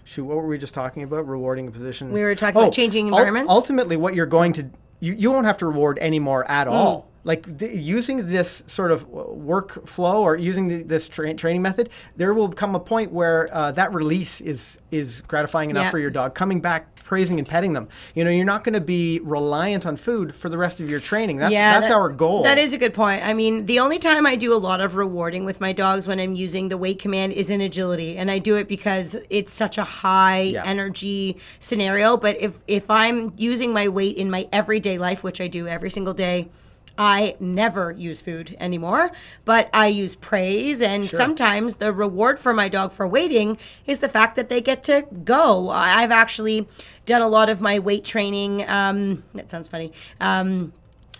Shoot, what were we just talking about? Rewarding a position. We were talking about changing environments. Ultimately, what you're going to you won't have to reward anymore at all. Like using this sort of workflow or using this training method, there will come a point where that release is gratifying enough for your dog. Coming back, praising and petting them. You're not going to be reliant on food for the rest of your training. That's our goal. That is a good point. I mean, the only time I do a lot of rewarding with my dogs when I'm using the weight command is in agility, and I do it because it's such a high energy scenario. But if I'm using my weight in my everyday life, which I do every single day, I never use food anymore, but I use praise, and sometimes the reward for my dog for waiting is the fact that they get to go. I've actually done a lot of my weight training. That sounds funny.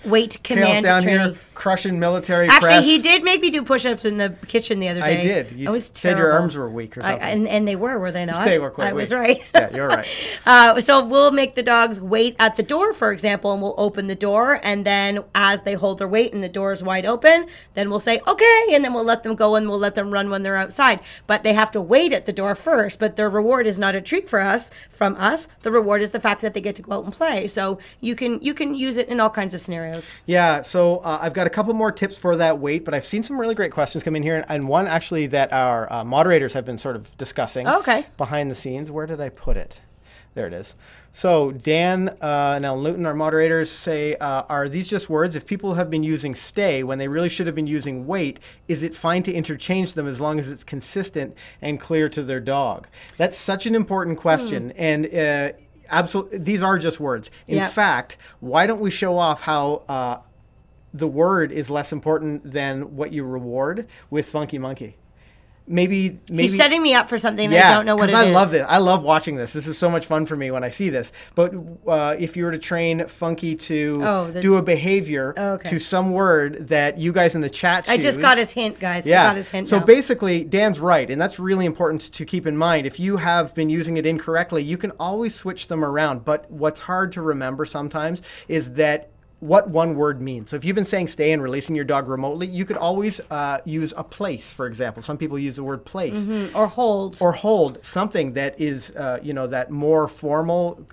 Weight command Kayl's down training. here crushing military Actually, press. He did make me do push-ups in the kitchen the other day. I did. You was said terrible. your arms were weak or something. And they were they not? They were quite I weak. was right. Yeah, you're right. So we'll make the dogs wait at the door, for example, and we'll open the door. And then as they hold their weight and the door is wide open, then we'll say, okay. And then we'll let them go and we'll let them run when they're outside. But they have to wait at the door first. But their reward is not a treat from us. The reward is the fact that they get to go out and play. So you can use it in all kinds of scenarios. Yeah. So I've got a couple more tips for that weight, but I've seen some really great questions come in here, and one actually that our moderators have been sort of discussing behind the scenes. Where did I put it? There it is. So Dan and Ellen Luton, our moderators, say, are these just words? If people have been using stay when they really should have been using wait, is it fine to interchange them as long as it's consistent and clear to their dog? That's such an important question. And absolutely, these are just words. In fact, why don't we show off how the word is less important than what you reward with Funky Monkey? Maybe He's setting me up for something that I don't know what it is. I love this. I love watching this. This is so much fun for me when I see this. But if you were to train Funky to do a behavior to some word that you guys in the chat choose. I just got his hint, guys. I got his hint So now. basically, Dan's right, and that's really important to keep in mind. If you have been using it incorrectly, you can always switch them around. But what's hard to remember sometimes is that what one word means. So if you've been saying stay and releasing your dog remotely, you could always use a place, for example. Some people use the word place. Or hold. Or hold, something that is, that more formal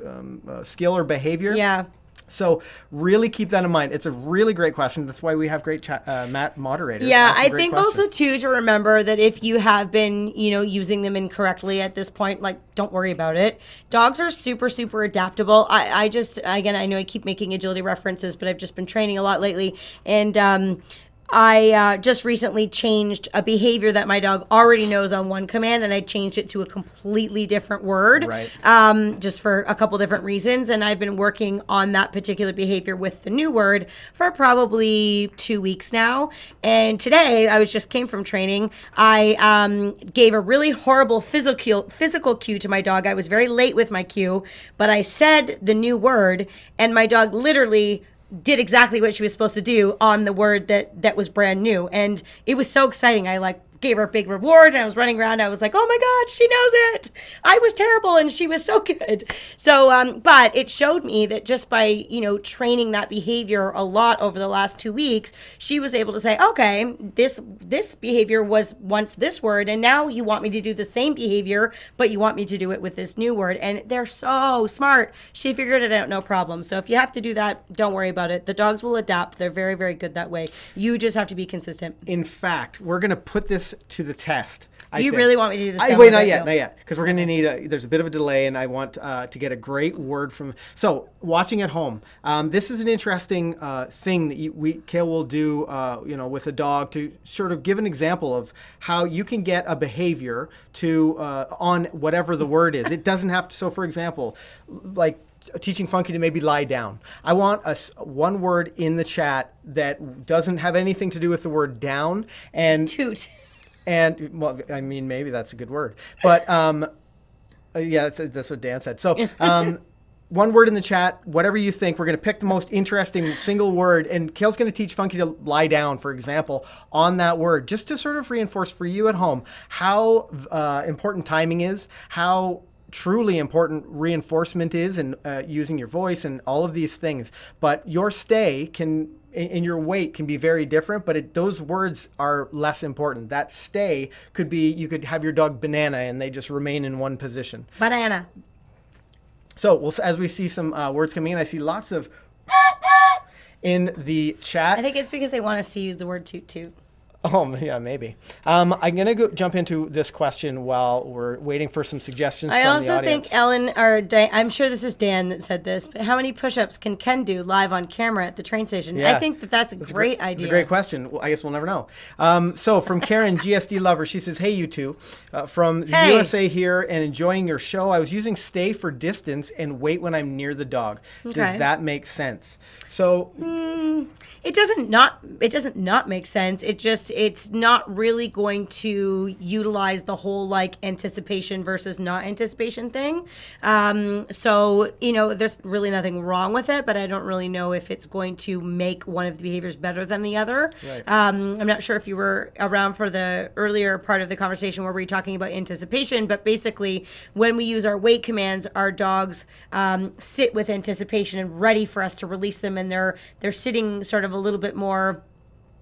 skill or behavior. Yeah. So really keep that in mind. It's a really great question. That's why we have great moderators. Yeah, I think also too to remember that if you have been, using them incorrectly at this point, like don't worry about it. Dogs are super, super adaptable. I know I keep making agility references, but I've just been training a lot lately, and I just recently changed a behavior that my dog already knows on one command, and I changed it to a completely different word, just for a couple different reasons. And I've been working on that particular behavior with the new word for probably 2 weeks now. And today, I came from training. I gave a really horrible physical cue to my dog. I was very late with my cue, but I said the new word, and my dog literally did exactly what she was supposed to do on the word that was brand new. And it was so exciting. I gave her a big reward, and I was running around. I was like, oh my God, she knows it. I was terrible and she was so good. So, but it showed me that just by, training that behavior a lot over the last 2 weeks, she was able to say, okay, this behavior was once this word, and now you want me to do the same behavior, but you want me to do it with this new word. And they're so smart. She figured it out, no problem. So if you have to do that, don't worry about it. The dogs will adapt. They're very, very good that way. You just have to be consistent. In fact, we're going to put this to the test. You really want me to do this? Wait, not yet, because we're going to need there's a bit of a delay, and I want to get a great word from. So, watching at home, this is an interesting thing that Kayl will do, with a dog to sort of give an example of how you can get a behavior to on whatever the word is. It doesn't have to. So, for example, like teaching Funky to maybe lie down. I want one word in the chat that doesn't have anything to do with the word down and toot. And well, I mean, maybe that's a good word, but yeah, that's what Dan said. So one word in the chat, whatever you think. We're going to pick the most interesting single word, and Kayl's going to teach Funky to lie down, for example, on that word, just to sort of reinforce for you at home how important timing is, how truly important reinforcement is, and using your voice and all of these things. But your stay can, and your weight can be very different, but those words are less important. That stay could be, you could have your dog banana and they just remain in one position. Banana. So as we see some words coming in, I see lots of in the chat. I think it's because they want us to use the word toot toot. Oh, yeah, maybe. I'm going to jump into this question while we're waiting for some suggestions from the audience. I also think Ellen, or I'm sure this is Dan that said this, but how many push-ups can Ken do live on camera at the train station? Yeah. I think that's a great idea. It's a great question. Well, I guess we'll never know. So from Karen, GSD Lover, she says, hey, you two. From the USA here and enjoying your show. I was using stay for distance and wait when I'm near the dog. Okay. Does that make sense? So... It doesn't not make sense. It's not really going to utilize the whole like anticipation versus not anticipation thing. So, there's really nothing wrong with it, but I don't really know if it's going to make one of the behaviors better than the other. Right. I'm not sure if you were around for the earlier part of the conversation where we were talking about anticipation, but basically when we use our wait commands, our dogs sit with anticipation and ready for us to release them, and they're sitting sort of a little bit more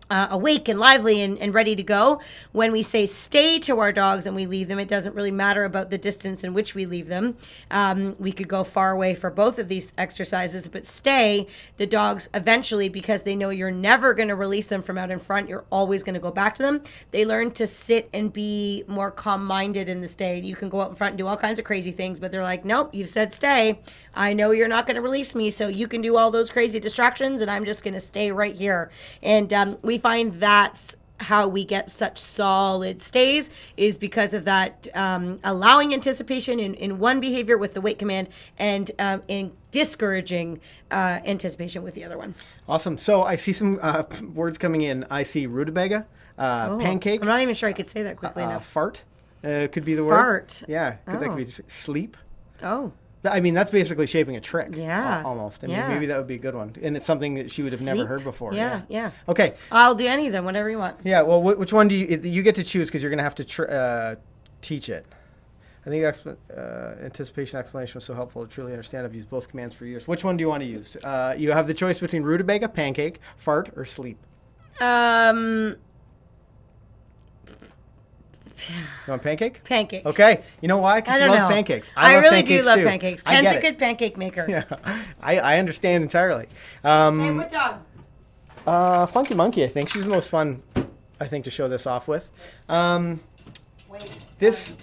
awake and lively and ready to go. When we say stay to our dogs and we leave them, it doesn't really matter about the distance in which we leave them. We could go far away for both of these exercises, but stay, the dogs eventually, because they know you're never going to release them from out in front, you're always going to go back to them. They learn to sit and be more calm-minded in the stay. You can go out in front and do all kinds of crazy things, but they're like, nope, you've said stay. I know you're not going to release me, so you can do all those crazy distractions, and I'm just going to stay right here. And we find that's how we get such solid stays, is because of that allowing anticipation in one behavior with the wait command, and in discouraging anticipation with the other one. Awesome. So I see some words coming in. I see rutabaga, pancake. I'm not even sure I could say that quickly enough. Fart could be the word. Fart. Yeah. That could be sleep. Oh. I mean, that's basically shaping a trick. Yeah. Almost. I mean, maybe that would be a good one. And it's something that she would have never heard before. Yeah. Okay. I'll do any of them, whatever you want. Yeah. Well, which one do you get to choose, because you're going to have to teach it. I think anticipation explanation was so helpful to truly understand. I've used both commands for years. Which one do you want to use? You have the choice between rutabaga, pancake, fart, or sleep. You want pancake? Pancake. Okay. You know why? Because you love pancakes. I really do love pancakes. Ken's a good pancake maker. Yeah, I understand entirely. Hey, what dog? Funky Monkey, I think. She's the most fun, I think, to show this off with. This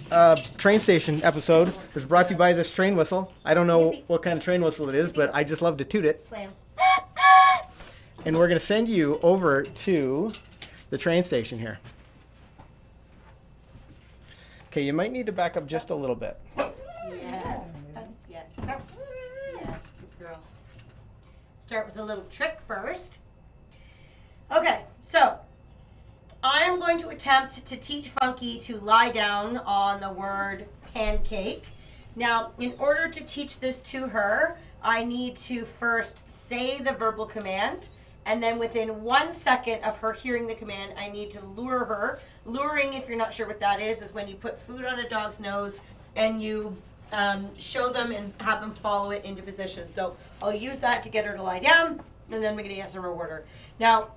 train station episode was brought to you by this train whistle. I don't know what kind of train whistle it is, but I just love to toot it. Slam. And we're going to send you over to the train station here. Okay, you might need to back up just a little bit. Yes. Yes, good girl. Start with a little trick first. Okay, so I am going to attempt to teach Funky to lie down on the word pancake. Now, in order to teach this to her, I need to first say the verbal command, and then within 1 second of her hearing the command, I need to lure her. Luring, if you're not sure what that is when you put food on a dog's nose and you show them and have them follow it into position. So I'll use that to get her to lie down, and then we're going to yes and reward her. Now,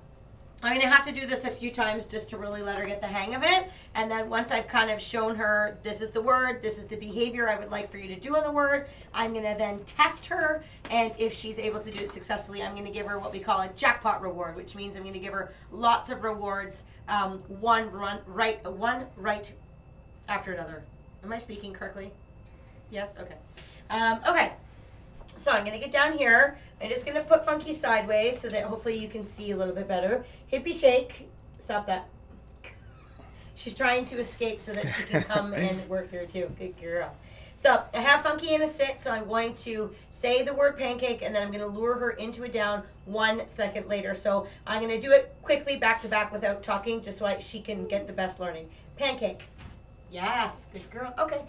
I'm going to have to do this a few times just to really let her get the hang of it. And then once I've kind of shown her, this is the word, this is the behavior I would like for you to do on the word, I'm going to then test her. And if she's able to do it successfully, I'm going to give her what we call a jackpot reward, which means I'm going to give her lots of rewards. One right after another. Am I speaking correctly? Yes? Okay. Okay. So I'm going to get down here. I'm just going to put Funky sideways so that hopefully you can see a little bit better. Hippie shake. Stop that. She's trying to escape so that she can come and work here too. Good girl. So I have Funky in a sit, so I'm going to say the word pancake, and then I'm going to lure her into a down 1 second later. So I'm going to do it quickly back to back without talking, just so she can get the best learning. Pancake. Yes. Good girl. Okay.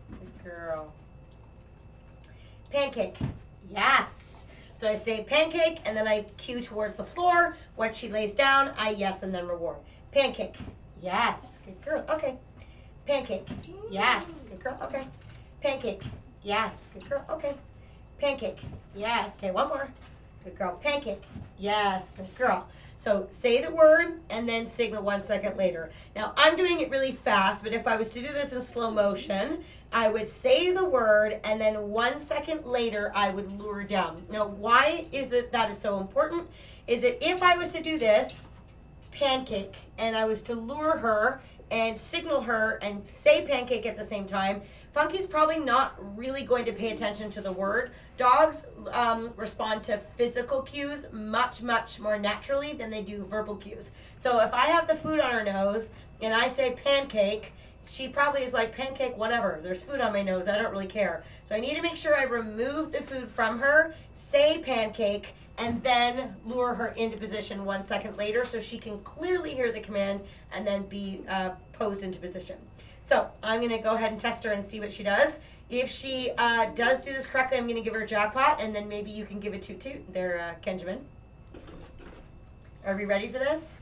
Good girl. Pancake. Yes. So I say pancake, and then I cue towards the floor. When she lays down, I yes, and then reward. Pancake. Yes. Good girl. Okay. Pancake. Yes. Good girl. Okay. Pancake. Yes. Good girl. Okay. Pancake. Yes. Okay, one more. Good girl. Pancake. Yes. Good girl. So say the word and then signal 1 second later. Now I'm doing it really fast, but if I was to do this in slow motion, I would say the word and then 1 second later I would lure down. Now why is that is so important is that if I was to do this, pancake, and I was to lure her and signal her and say pancake at the same time, Funky's probably not really going to pay attention to the word. Dogs respond to physical cues much, much more naturally than they do verbal cues. So if I have the food on her nose and I say pancake, she probably is like, pancake, whatever. There's food on my nose. I don't really care. So I need to make sure I remove the food from her, say pancake, and then lure her into position 1 second later so she can clearly hear the command and then be posed into position. So I'm going to go ahead and test her and see what she does. If she does do this correctly, I'm going to give her a jackpot, and then maybe you can give a toot-toot there, Kenjamin. Are we ready for this?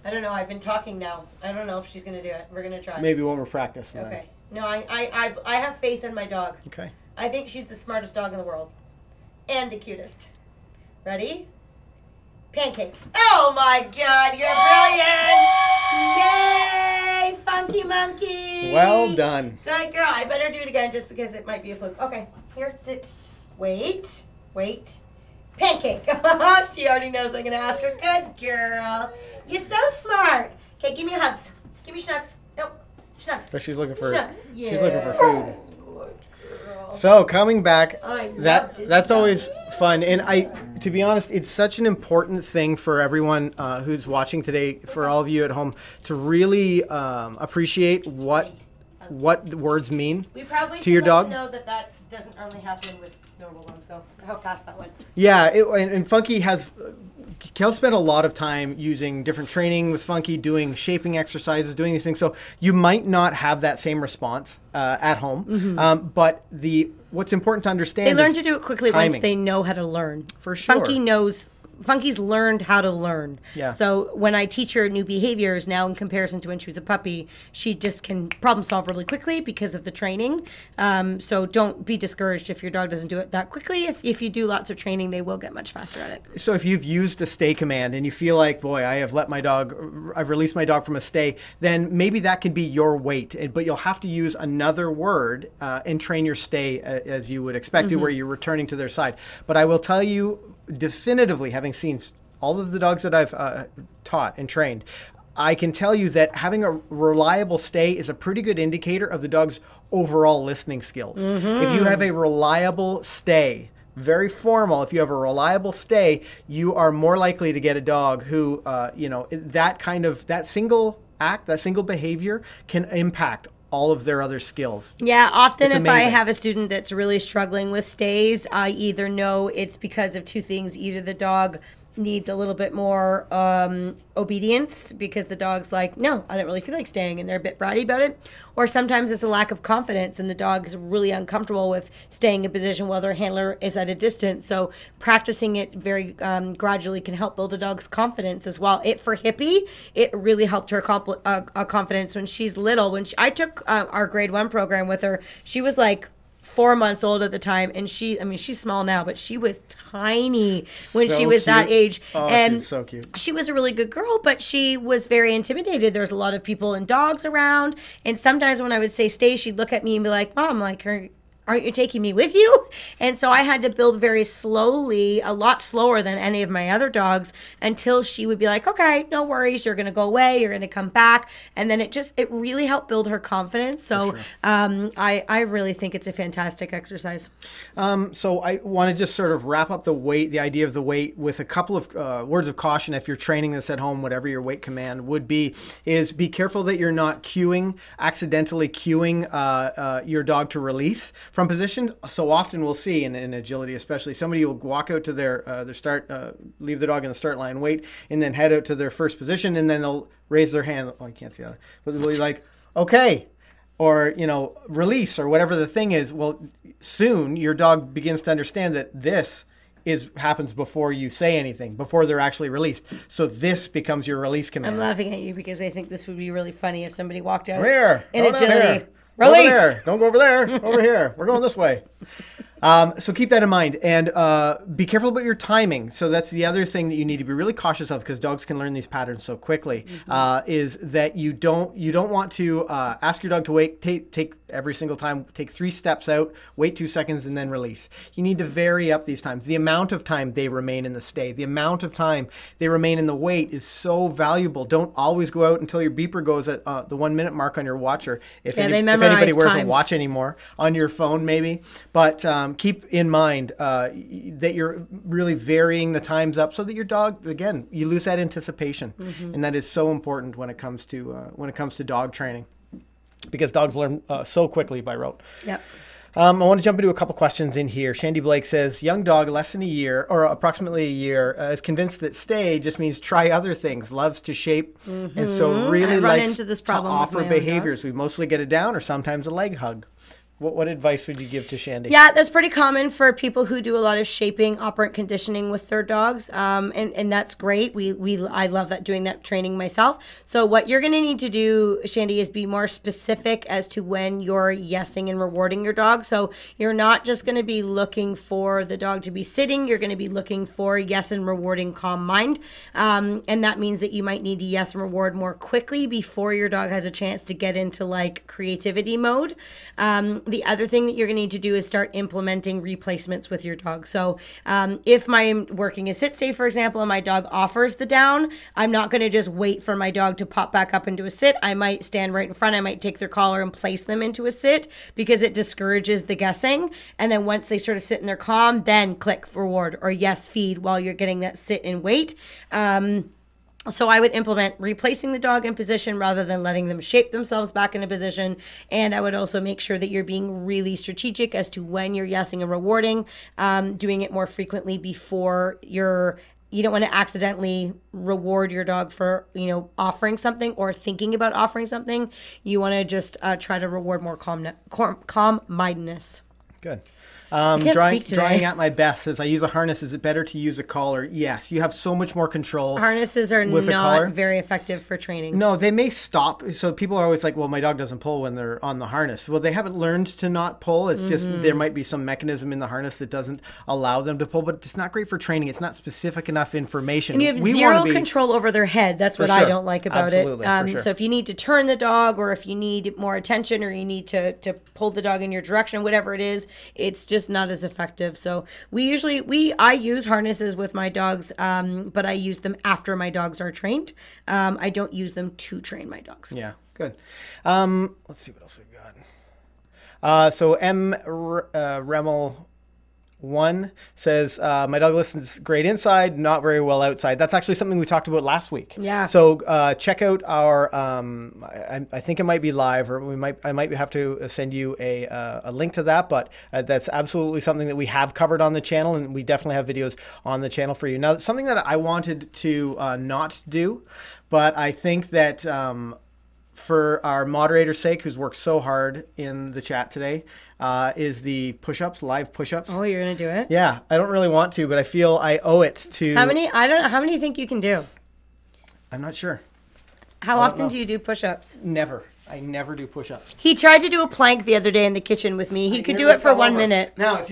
I don't know. I've been talking now. I don't know if she's going to do it. We're going to try. Maybe when we're practicing. Okay. No, I have faith in my dog. Okay. I think she's the smartest dog in the world. And the cutest. Ready? Pancake. Oh my God, you're brilliant! Yay! Funky monkey! Well done. Good girl. I better do it again just because it might be a fluke. Okay, here, sit. Wait. Pancake. She already knows I'm going to ask her. Good girl. You're so smart. Okay, give me hugs. Give me schnucks. Nope. Schnucks. So she's looking for Schnucks. Yeah. she's looking for food. Good girl. So coming back, I love this that's dog. always fun, and to be honest, it's such an important thing for everyone who's watching today, for all of you at home, to really appreciate what the words mean We probably to your should let dog. them know that doesn't only happen with normal ones, though. How fast that went. Yeah, and Funky has. Kayl spent a lot of time using different training with Funky, doing shaping exercises, doing these things. So you might not have that same response at home. But what's important to understand They learn is to do it quickly timing. once they know how to learn. For sure. Funky's learned how to learn. Yeah. So when I teach her new behaviors now in comparison to when she was a puppy, she just can problem solve really quickly because of the training. So don't be discouraged if your dog doesn't do it that quickly. If you do lots of training, they will get much faster at it. So if you've used the stay command and you feel like, boy, I've released my dog from a stay, then maybe that can be your weight. But you'll have to use another word and train your stay as you would expect to, where you're returning to their side. But I will tell you definitively, having seen all of the dogs that I've taught and trained, I can tell you that having a reliable stay is a pretty good indicator of the dog's overall listening skills. If you have a reliable stay, very formal, if you have a reliable stay, you are more likely to get a dog who, that single act, that single behavior can impact all of their other skills. Yeah, often It's if I amazing. have a student that's really struggling with stays, I either know it's because of two things. Either the dog needs a little bit more obedience because the dog's like, no, I don't really feel like staying, and they're a bit bratty about it. Or sometimes it's a lack of confidence and the dog is really uncomfortable with staying in position while their handler is at a distance. So practicing it very gradually can help build a dog's confidence as well. For Hippie, it really helped her confidence when she's little. I took our grade 1 program with her, she was like 4 months old at the time, and she's small now, but she was tiny when So she was that cute. age. Oh, And she's so cute. she was a really good girl, but she was very intimidated. There's a lot of people and dogs around, and sometimes when I would say stay, she'd look at me and be like, Mom, like, aren't you taking me with you? And so I had to build very slowly, a lot slower than any of my other dogs, until she would be like, okay, no worries, you're going to go away, you're going to come back. And then it really helped build her confidence. So I really think it's a fantastic exercise. So I want to just sort of wrap up the idea of the weight with a couple of words of caution. If you're training this at home, whatever your weight command would be, is be careful that you're not accidentally cueing your dog to release from position. So often we'll see in agility, especially, somebody will walk out to their start, leave the dog in the start line, wait, and then head out to their first position, and then they'll raise their hand. Oh, I can't see that. But they'll be like, okay, or, release, or whatever the thing is. Well, soon your dog begins to understand that this happens before you say anything, before they're actually released. So this becomes your release command. I'm laughing at you because I think this would be really funny if somebody walked out here, in agility. Release! There. Don't go over there. Over here. We're going this way. So keep that in mind, and be careful about your timing. So that's the other thing that you need to be really cautious of, because dogs can learn these patterns so quickly. Is that you don't want to ask your dog to wait. Take every single time. Take 3 steps out. Wait 2 seconds and then release. You need to vary up these times. The amount of time they remain in the stay, the amount of time they remain in the wait is so valuable. Don't always go out until your beeper goes at the 1 minute mark on your watcher. If anybody wears a watch anymore, on your phone maybe, but keep in mind that you're really varying the times up so that your dog, again, you lose that anticipation, and that is so important when it comes to dog training, because dogs learn so quickly by rote. Yep. I want to jump into a couple questions in here. Shandy Blake says, young dog, less than a year, or approximately a year, is convinced that stay just means try other things, loves to shape, and so really likes to offer behaviors. We mostly get it down or sometimes a leg hug. What advice would you give to Shandy? Yeah, that's pretty common for people who do a lot of shaping, operant conditioning with their dogs, and that's great. I love doing that training myself. So what you're going to need to do, Shandy, is be more specific as to when you're yesing and rewarding your dog. So you're not just going to be looking for the dog to be sitting. You're going to be looking for yes and rewarding calm mind, and that means that you might need to yes and reward more quickly before your dog has a chance to get into like creativity mode. The other thing that you're going to need to do is start implementing replacements with your dog. So if I'm working a sit stay, for example, and my dog offers the down, I'm not going to just wait for my dog to pop back up into a sit. I might stand right in front. I might take their collar and place them into a sit, because it discourages the guessing. And then once they sort of sit in their calm, then click reward or yes feed while you're getting that sit and wait. So I would implement replacing the dog in position rather than letting them shape themselves back into position. And I would also make sure that you're being really strategic as to when you're yesing and rewarding, doing it more frequently before you don't want to accidentally reward your dog for, offering something or thinking about offering something. You want to just try to reward more calm-mindedness. Good. Drying at my best says, I use a harness. Is it better to use a collar? Yes. You have so much more control. Harnesses are not very effective for training. No, they may stop. So people are always like, well, my dog doesn't pull when they're on the harness. Well, they haven't learned to not pull. It's just there might be some mechanism in the harness that doesn't allow them to pull, but it's not great for training. It's not specific enough information. And you have zero control over their head. That's what I don't like about it. So if you need to turn the dog, or if you need more attention, or you need to pull the dog in your direction, whatever it is, it's just not as effective. So I use harnesses with my dogs, but I use them after my dogs are trained. I don't use them to train my dogs. Yeah, good. Let's see what else we've got. So Remel 1 says, my dog listens great inside, not very well outside. That's actually something we talked about last week. Yeah. So check out our, I think it might be live, or I might have to send you a link to that, but that's absolutely something that we have covered on the channel, and we definitely have videos on the channel for you. Now, something that I wanted to not do, but I think that for our moderator's sake, who's worked so hard in the chat today, is the push-ups, live push-ups. Oh, you're going to do it? Yeah. I don't really want to, but I feel I owe it to... How many? I don't know. How many do you think you can do? I'm not sure. How often do you do push-ups? Never. I never do push-ups. He tried to do a plank the other day in the kitchen with me. He could do it for 1 minute. Now, if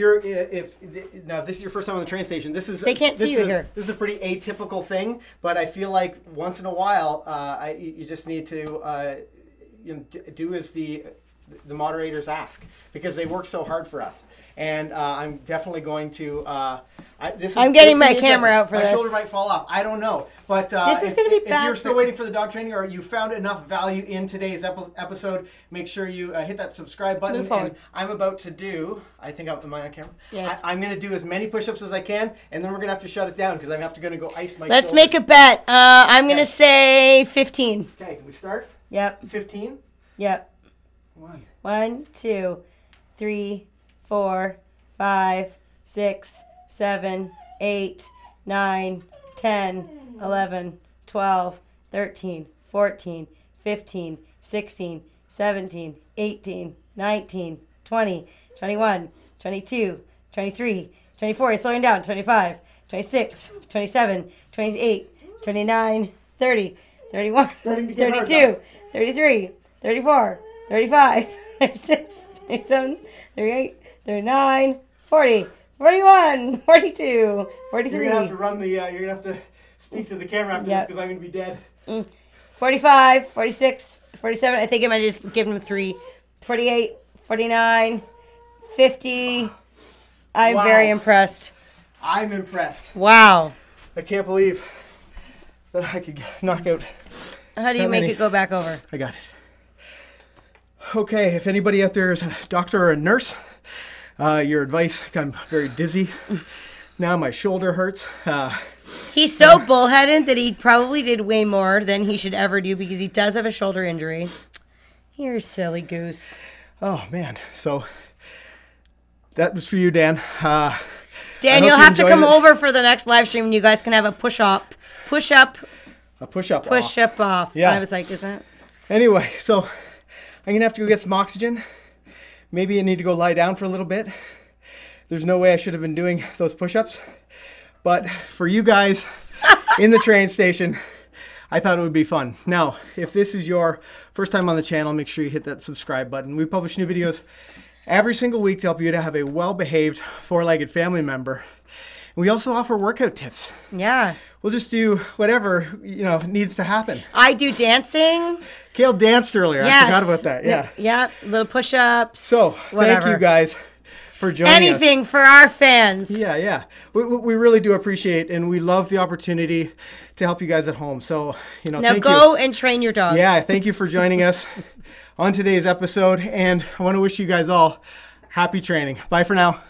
this is your first time on the train station, they can't see you here. This is a pretty atypical thing, but I feel like once in a while, you just need to do as the the moderators ask, because they work so hard for us. And I'm definitely going to. I'm getting my camera out for my this. My shoulder might fall off. I don't know, but this is going to be bad. If you're still waiting for the dog training, or you found enough value in today's episode, make sure you hit that subscribe button. Move forward. And I'm about to do. I think am I on camera? Yes. I'm going to do as many push-ups as I can, and then we're going to have to shut it down because I'm going to go ice my. Let's shoulders. make a bet. I'm going to say 15. Okay, can we start? Yep. 15. Yep. 1, 2, 3, 4, 5, 6, 7, 8, 9, 10, 11, 12, 13, 14, 15, 16, 17, 18, 19, 20, 21, 22, 23, 24, you're slowing down, 25, 26, 27, 28, 29, 30, 31, 32, 33, 34, 35, 36, 37, 38, 39, 40, 41, 42, 43. You're gonna have to run the. You're gonna have to speak to the camera after this because I'm gonna be dead. 45, 46, 47. I think I might just give him 3. 48, 49, 50. I'm very impressed. I'm impressed. Wow. I can't believe that I could knock out. How do you make it go back over? I got it. Okay, if anybody out there is a doctor or a nurse, your advice. I'm very dizzy. Now my shoulder hurts. He's so bullheaded that he probably did way more than he should ever do because he does have a shoulder injury. You're a silly goose. Oh, man. So that was for you, Dan. Dan, you'll have to come over for the next live stream and you guys can have a push-up. A push-up off. Yeah. I was like, isn't it? Anyway, so I'm going to have to go get some oxygen. Maybe I need to go lie down for a little bit. There's no way I should have been doing those push-ups. But for you guys in the train station, I thought it would be fun. Now, if this is your first time on the channel, make sure you hit that subscribe button. We publish new videos every single week to help you to have a well-behaved four-legged family member. We also offer workout tips. Yeah. We'll just do whatever, needs to happen. I do dancing. Kayl danced earlier. Yes. I forgot about that. Yeah. Yeah. Little push-ups. So, thank you guys for joining us. Anything for our fans. Yeah. We really do appreciate, and we love the opportunity to help you guys at home. So, now thank go you. And train your dogs. Yeah, thank you for joining us on today's episode, and I want to wish you guys all happy training. Bye for now.